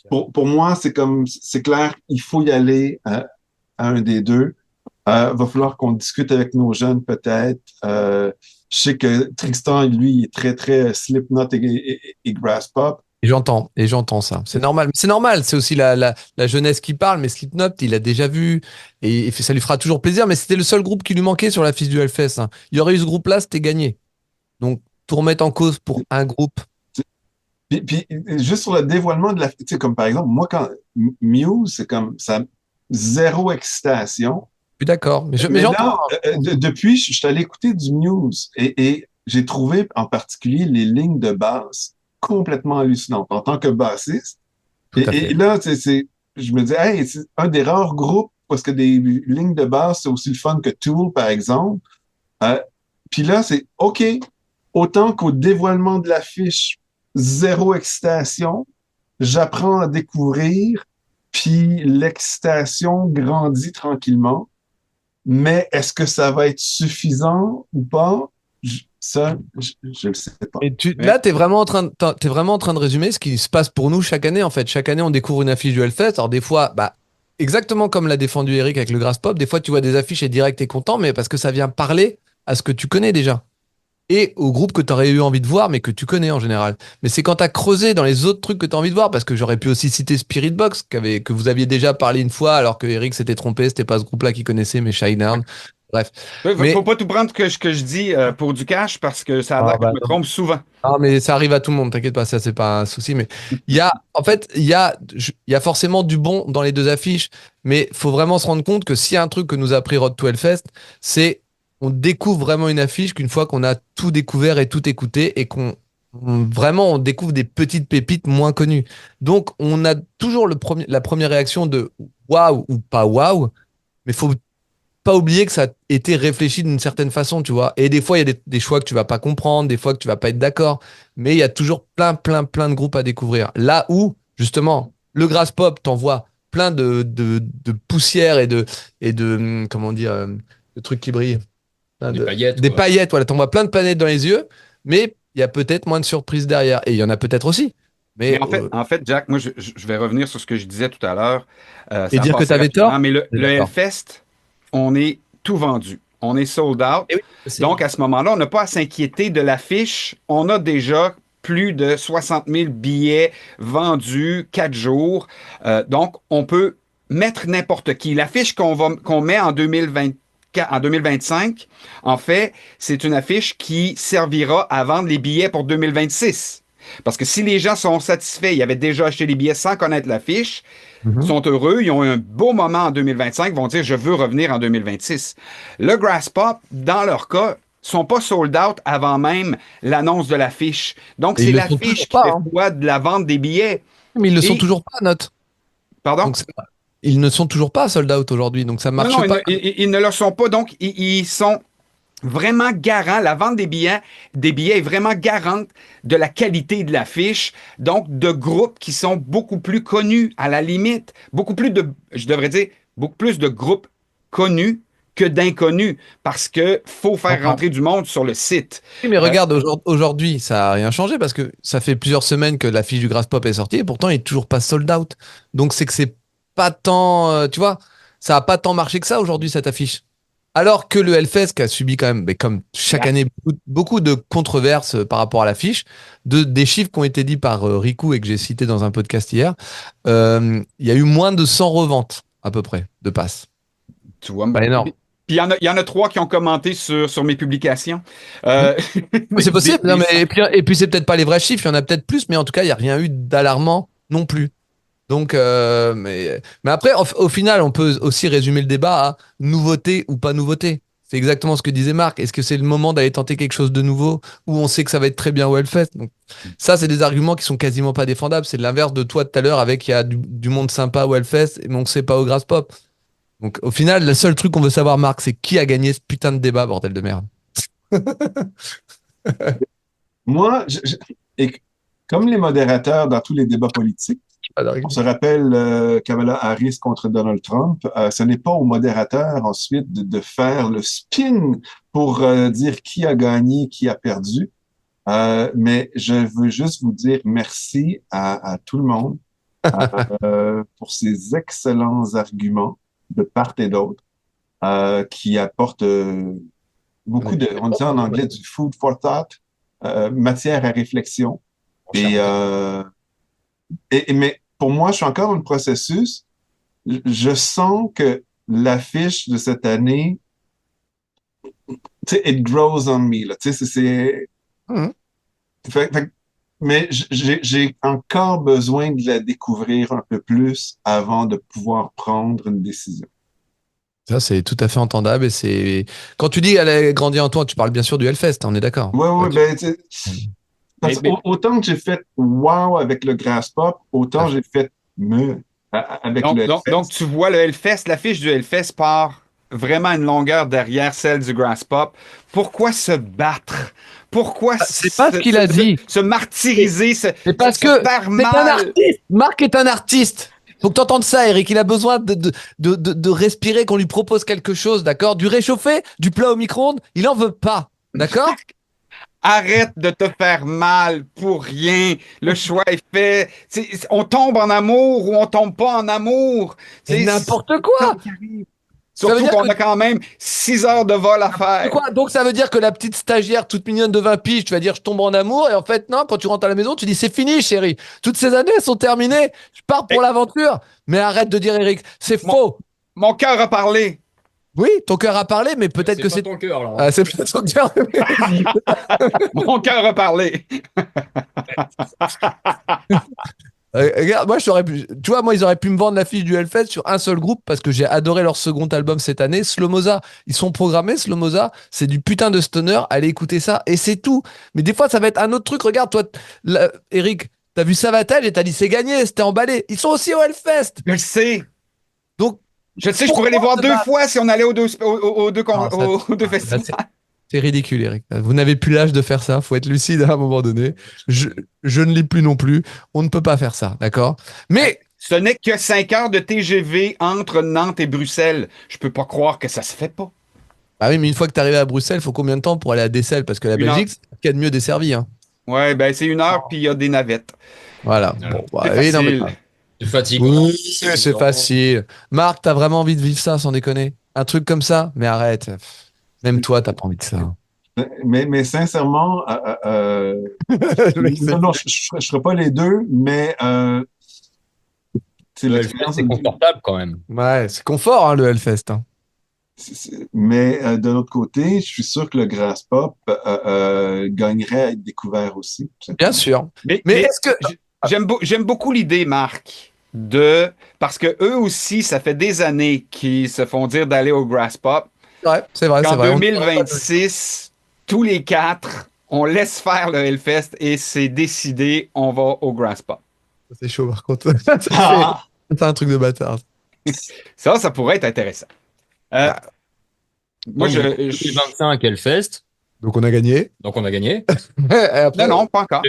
pour moi, c'est clair, il faut y aller à un des deux. Va falloir qu'on discute avec nos jeunes peut-être. Je sais que Tristan, lui, est très, très Slipknot et Grass Pop. Et j'entends ça. C'est normal. C'est normal. C'est aussi la jeunesse qui parle, mais Slipknot, il a déjà vu et ça lui fera toujours plaisir. Mais c'était le seul groupe qui lui manquait sur la fiche du Hellfest, hein. Il y aurait eu ce groupe-là, c'était gagné. Donc, tout remettre en cause pour un groupe. Puis, juste sur le dévoilement de la... Tu sais, comme par exemple, moi, quand Muse, c'est comme ça, zéro excitation. Je suis d'accord. Mais Mais j'entends. là, depuis, je suis allé écouter du Muse et j'ai trouvé en particulier les lignes de basse complètement hallucinantes en tant que bassiste. Tout à fait. Et là, je me dis, hey, c'est un des rares groupes parce que des lignes de basse, c'est aussi le fun que Tool, par exemple. Euh, Puis là, c'est OK, autant qu'au dévoilement de l'affiche, zéro excitation, j'apprends à découvrir, puis l'excitation grandit tranquillement. Mais est-ce que ça va être suffisant ou pas? Je le sais pas. Et Mais là, t'es vraiment en train de résumer ce qui se passe pour nous chaque année, en fait. Chaque année, on découvre une affiche du Hellfest. Alors, des fois, bah, exactement comme l'a défendu Eric avec le Grass Pop, des fois, tu vois des affiches et direct, t'es content, mais parce que ça vient parler à ce que tu connais déjà. Et au groupe que tu aurais eu envie de voir, mais que tu connais en général. Mais c'est quand tu as creusé dans les autres trucs que tu as envie de voir, parce que j'aurais pu aussi citer Spirit Box, que vous aviez déjà parlé une fois, alors que Eric s'était trompé, c'était pas ce groupe-là qu'il connaissait, mais Shinedown. Bref. faut Mais, pas tout prendre que je dis pour du cash parce que ça a ah, l'air que je bah, me trompe souvent. non, mais ça arrive à tout le monde, t'inquiète pas, ça c'est pas un souci. Mais en fait, il y a forcément du bon dans les deux affiches, mais faut vraiment se rendre compte que s'il y a un truc que nous a appris Road to Hellfest, c'est on découvre vraiment une affiche qu'une fois qu'on a tout découvert et tout écouté et vraiment on découvre des petites pépites moins connues. Donc on a toujours la première réaction de waouh ou pas waouh, mais faut pas oublier que ça a été réfléchi d'une certaine façon, tu vois. Et des fois, il y a des choix que tu vas pas comprendre, des fois que tu vas pas être d'accord, mais il y a toujours plein de groupes à découvrir. Là où, justement, le Grass Pop t'envoie plein de poussière comment dire, de trucs qui brillent. Plein Des paillettes, des quoi. paillettes, voilà, t'envoies plein de planètes dans les yeux, mais il y a peut-être moins de surprises derrière. Et il y en a peut-être aussi. Mais Mais, en fait, Jack, moi, je vais revenir sur ce que je disais tout à l'heure. et Ça a dire que passé t'avais rapidement, tort, mais c'est le d'accord. Hellfest, on est tout vendu. On est sold out. Et oui, c'est- Donc, à ce moment-là, on n'a pas à s'inquiéter de l'affiche. On a déjà plus de 60 000 billets vendus 4 jours. Donc, on peut mettre n'importe qui. L'affiche qu'on met en 2025, en fait, c'est une affiche qui servira à vendre les billets pour 2026. Parce que si les gens sont satisfaits, ils avaient déjà acheté les billets sans connaître l'affiche, Mhm. sont heureux, ils ont eu un beau moment en 2025, vont dire je veux revenir en 2026. Le Grass Pop, dans leur cas, sont pas sold out avant même l'annonce de l'affiche. Donc Et c'est ils le sont toujours l'affiche qui pas, fait hein. foi de la vente des billets. Mais ils le sont Et toujours pas, note. pardon? Donc, ils ne sont toujours pas sold out aujourd'hui, donc ça Non, marche non, pas. ils ne le sont pas. Donc ils sont vraiment garants. La vente des billets est vraiment garante de la qualité de l'affiche. Donc, de groupes qui sont beaucoup plus connus, à la limite. Je devrais dire, beaucoup plus de groupes connus que d'inconnus, parce que faut faire Enfin, rentrer du monde sur le site. oui, mais Euh, regarde, aujourd'hui, ça n'a rien changé parce que ça fait plusieurs semaines que la fiche du Grass Pop est sortie et pourtant il est toujours pas sold out. Donc c'est que c'est pas tant, tu vois, ça a pas tant marché que ça aujourd'hui cette affiche. Alors que le Hellfest qui a subi quand même, mais comme chaque année, beaucoup de controverses par rapport à l'affiche, des chiffres qui ont été dits par Riku et que j'ai cité dans un podcast hier, il y a eu moins de 100 reventes à peu près de passes. Tu vois, Pas énorme. puis il y en a 3 qui ont commenté sur mes publications. C'est possible. Des- Non, des- mais, et puis c'est peut-être pas les vrais chiffres, il y en a peut-être plus, mais en tout cas, il n'y a rien eu d'alarmant non plus. Donc, mais après, au final, on peut aussi résumer le débat à nouveauté ou pas nouveauté. C'est exactement ce que disait Marc. Est-ce que c'est le moment d'aller tenter quelque chose de nouveau ou on sait que ça va être très bien au Hellfest? Donc, ça, c'est des arguments qui sont quasiment pas défendables. C'est l'inverse de toi tout à l'heure avec il y a du monde sympa au Hellfest, mais on ne sait pas au Grass Pop. Donc, au final, le seul truc qu'on veut savoir, Marc, c'est qui a gagné ce putain de débat, bordel de merde. Moi, et comme les modérateurs dans tous les débats politiques, on se rappelle Kamala Harris contre Donald Trump. Ce n'est pas aux modérateurs ensuite de faire le spin pour dire qui a gagné, qui a perdu. Mais je veux juste vous dire merci à tout le monde pour ces excellents arguments de part et d'autre qui apportent beaucoup de, on dit en anglais, du food for thought, matière à réflexion. Mais pour moi, je suis encore dans le processus. Je sens que l'affiche de cette année, tu sais, it grows on me, là. Tu sais, Mhm. mais j'ai encore besoin de la découvrir un peu plus avant de pouvoir prendre une décision. Ça, c'est tout à fait entendable. Et c'est quand tu dis elle a grandi en toi, tu parles bien sûr du Hellfest, on est d'accord. Oui, oui, Ok. ben, tu sais, parce que autant que j'ai fait wow avec le Grass Pop, autant j'ai fait me avec le Hellfest. Donc, tu vois le Hellfest, l'affiche du Hellfest part vraiment une longueur derrière celle du Grass Pop. Pourquoi se battre? Pourquoi C'est pas ce qu'il a dit. se martyriser, C'est parce se que faire c'est un mal? artiste. Marc est un artiste. Faut que tu entendes ça, Eric. Il a besoin de respirer, qu'on lui propose quelque chose, d'accord? Du réchauffé, du plat au micro-ondes, il en veut pas, d'accord? Arrête de te faire mal pour rien. Le choix est fait. On tombe en amour ou on tombe pas en amour. C'est C'est n'importe ça quoi. qui arrive. Ça veut Surtout dire qu'on que- a quand même 6 heures de vol à faire. Quoi? Donc ça veut dire que la petite stagiaire toute mignonne de 20 piges, tu vas dire je tombe en amour et en fait non, quand tu rentres à la maison, tu dis c'est fini chérie. Toutes ces années elles sont terminées. Je pars pour l'aventure. Mais arrête de dire Eric, c'est Mon- faux. Mon cœur a parlé. Oui, ton cœur a parlé, mais peut-être que pas c'est ton cœur, là. Ah, c'est pas ton cœur. Mon cœur a parlé. Regarde, moi, tu vois, moi, ils auraient pu me vendre l'affiche du Hellfest sur un seul groupe parce que j'ai adoré leur second album cette année, Slomoza. Ils sont programmés, Slomoza. C'est du putain de stoner. Allez écouter ça et c'est tout. Mais des fois, ça va être un autre truc. Regarde, toi, Eric, t'as vu Savatage et t'as dit c'est gagné, c'était emballé. Ils sont aussi au Hellfest. Je le sais. Donc, Je le sais, je pourrais les voir Pourquoi se 2 battre? fois si on allait aux deux Ah, ça- aux deux là, festivals. c'est ridicule, Eric. Vous n'avez plus l'âge de faire ça. Faut être lucide à un moment donné. Je ne l'ai plus non plus. On ne peut pas faire ça, d'accord? Mais Ce n'est que 5 heures de TGV entre Nantes et Bruxelles. Je peux pas croire que ça se fait pas. ah oui, mais une fois que tu arrives à Bruxelles, faut combien de temps pour aller à Dessel? Parce que la Une Belgique, c'est ce qu'il y a de mieux desservi. Hein. Ouais, ben c'est 1 heure, puis il y a des navettes. Voilà. Voilà. Bon, bah, C'est oui, non, mais- facile. Tu fatigues. Oui, c'est facile. Marc, t'as vraiment envie de vivre ça, sans déconner? Un truc comme ça? Mais arrête. Pff, même toi, t'as pas envie de ça. Mais sincèrement, Le mec, c'est- non, je ferai pas les deux, mais c'est Le l'expérience. c'est confortable quand même. Ouais, c'est confort, hein, le Hellfest. Hein. Mais de l'autre côté, je suis sûr que le Grass Pop gagnerait à être découvert aussi. Bien sûr. Mais Mais est-ce que. j'aime beaucoup l'idée, Marc, parce que eux aussi, ça fait des années qu'ils se font dire d'aller au Grass Pop. Ouais, c'est vrai, c'est En vrai. 2026, tous les 4, on laisse faire le Hellfest et c'est décidé, on va au Grass Pop. C'est chaud, par contre. Ah! C'est un truc de bâtard. Ça pourrait être intéressant. Moi, Donc, 2025, Hellfest. Donc, on a gagné. Donc, on a gagné. Et après- Non, pas encore.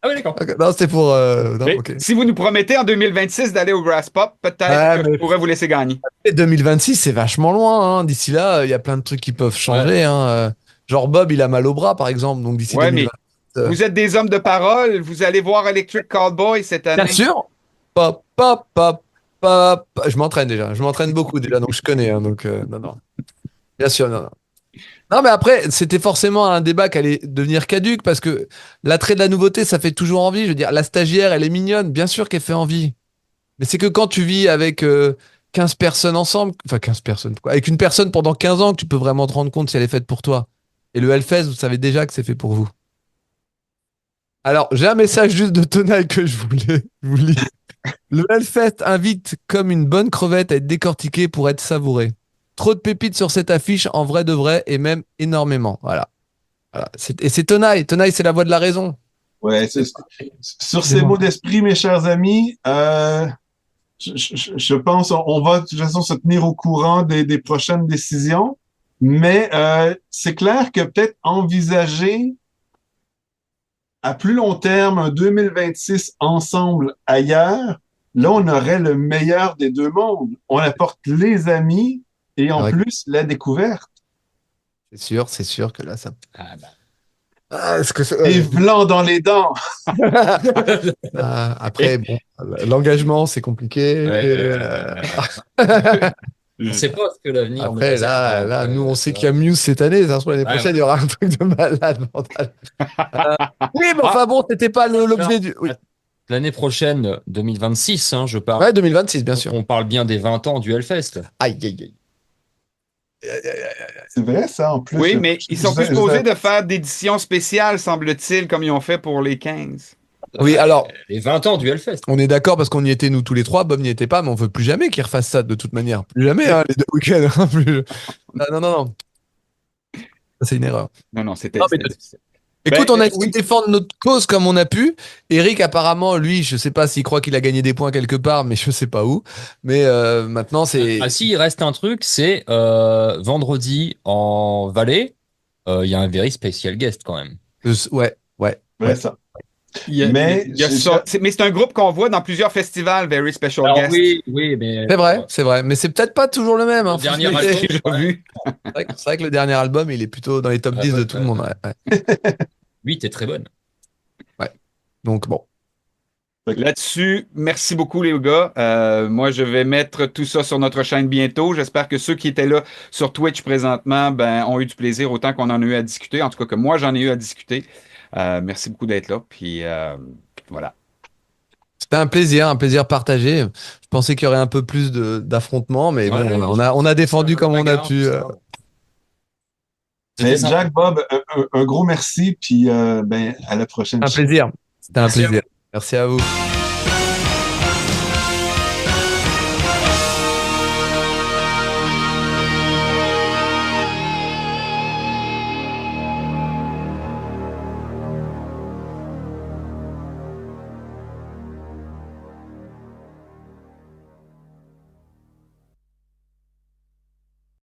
Ah oui, d'accord. Ok, non, c'était pour. Non, Mais ok. si vous nous promettez en 2026 d'aller au Grass Pop, peut-être Ouais, que mais- je pourrais vous laisser gagner. Et 2026, c'est vachement loin. Hein. D'ici là, il y a plein de trucs qui peuvent changer. Hein. Genre Bob, il a mal au bras, par exemple. Donc d'ici Ouais, 2026. Vous êtes des hommes de parole, vous allez voir Electric Callboy cette année. Bien sûr. Pop, pop, pop. Je m'entraîne déjà. Je m'entraîne beaucoup déjà, donc je connais. Hein, donc, non, non. Bien sûr, non, non. Non, mais après, c'était forcément un débat qui allait devenir caduque parce que l'attrait de la nouveauté, ça fait toujours envie. Je veux dire, la stagiaire, elle est mignonne. Bien sûr qu'elle fait envie. Mais c'est que quand tu vis avec 15 personnes ensemble, enfin 15 personnes, quoi, avec une personne pendant 15 ans, que tu peux vraiment te rendre compte si elle est faite pour toi. Et le Hellfest, vous savez déjà que c'est fait pour vous. Alors, j'ai un message juste de Tonal que je voulais vous lire. Le Hellfest invite comme une bonne crevette à être décortiquée pour être savourée. Trop de pépites sur cette affiche, en vrai de vrai, et même énormément. Voilà. Voilà. Et c'est Tonal. Tonal, c'est la voix de la raison. Ouais, sur ces mots d'esprit, mes chers amis, je pense on va de toute façon se tenir au courant des prochaines décisions, mais c'est clair que peut-être envisager à plus long terme un 2026 ensemble ailleurs, là on aurait le meilleur des deux mondes. On apporte les amis et en Ouais. plus la découverte. C'est sûr que là, ça. Ah, bah. Ah, est-ce que Et blanc dans les dents. après, bon, l'engagement, c'est compliqué. On sait pas ce que l'avenir nous Après, réserve, là, donc, nous, on tu sait vois. qu'il y a Muse cette année. Ça se trouve, l'année Ouais, prochaine, il y aura un truc de malade mental. Oui, mais enfin bon, c'était pas l'objet du. Oui. L'année prochaine, 2026, hein, je parle. Ouais, 2026, bien sûr. On parle bien des 20 ans du Hellfest. Aïe, aïe, aïe. C'est vrai ça en plus. Oui, mais ils sont plus supposés de faire d'éditions spéciales, semble-t-il, comme ils ont fait pour les 15. Oui, alors, Les 20 ans du Hellfest. on est d'accord parce qu'on y était, nous, tous les trois. Bob n'y était pas, mais on veut plus jamais qu'ils refassent ça de toute manière. Plus jamais, hein, les deux week-ends. Hein, plus. Ah, non, non, non. Ça, c'est une erreur. Non, non, c'était Non, mais difficile. écoute, Ben, on a essayé oui. de défendre notre cause comme on a pu. Eric, apparemment, lui, je sais pas s'il croit qu'il a gagné des points quelque part, mais je sais pas où. Mais maintenant, c'est. Ah si, il reste un truc, c'est vendredi en Valais, il y a un very special guest quand même. Ouais, ouais, Ouais, ouais. ça. Il y a ça. Mais c'est un groupe qu'on voit dans plusieurs festivals, Very Special Alors Guest. oui, mais C'est vrai. Mais c'est peut-être pas toujours le même. Hein, le faut dernier se méfier. album, J'ai vu. C'est vrai que le dernier album, il est plutôt dans les top 10 de tout le monde. Ouais, ouais. 8 est très bonne. Donc bon. Là-dessus, merci beaucoup les gars. Moi, je vais mettre tout ça sur notre chaîne bientôt. J'espère que ceux qui étaient là sur Twitch présentement ont eu du plaisir autant qu'on en a eu à discuter. En tout cas, que moi, j'en ai eu à discuter. Merci beaucoup d'être là. Puis voilà. C'était un plaisir partagé. Je pensais qu'il y aurait un peu plus d'affrontements, mais Ouais, bon, on a défendu comme on a pu. Mais C'était Jack, Bob, un gros merci, puis à la prochaine. Un plaisir. C'était un Merci à plaisir. Merci à vous.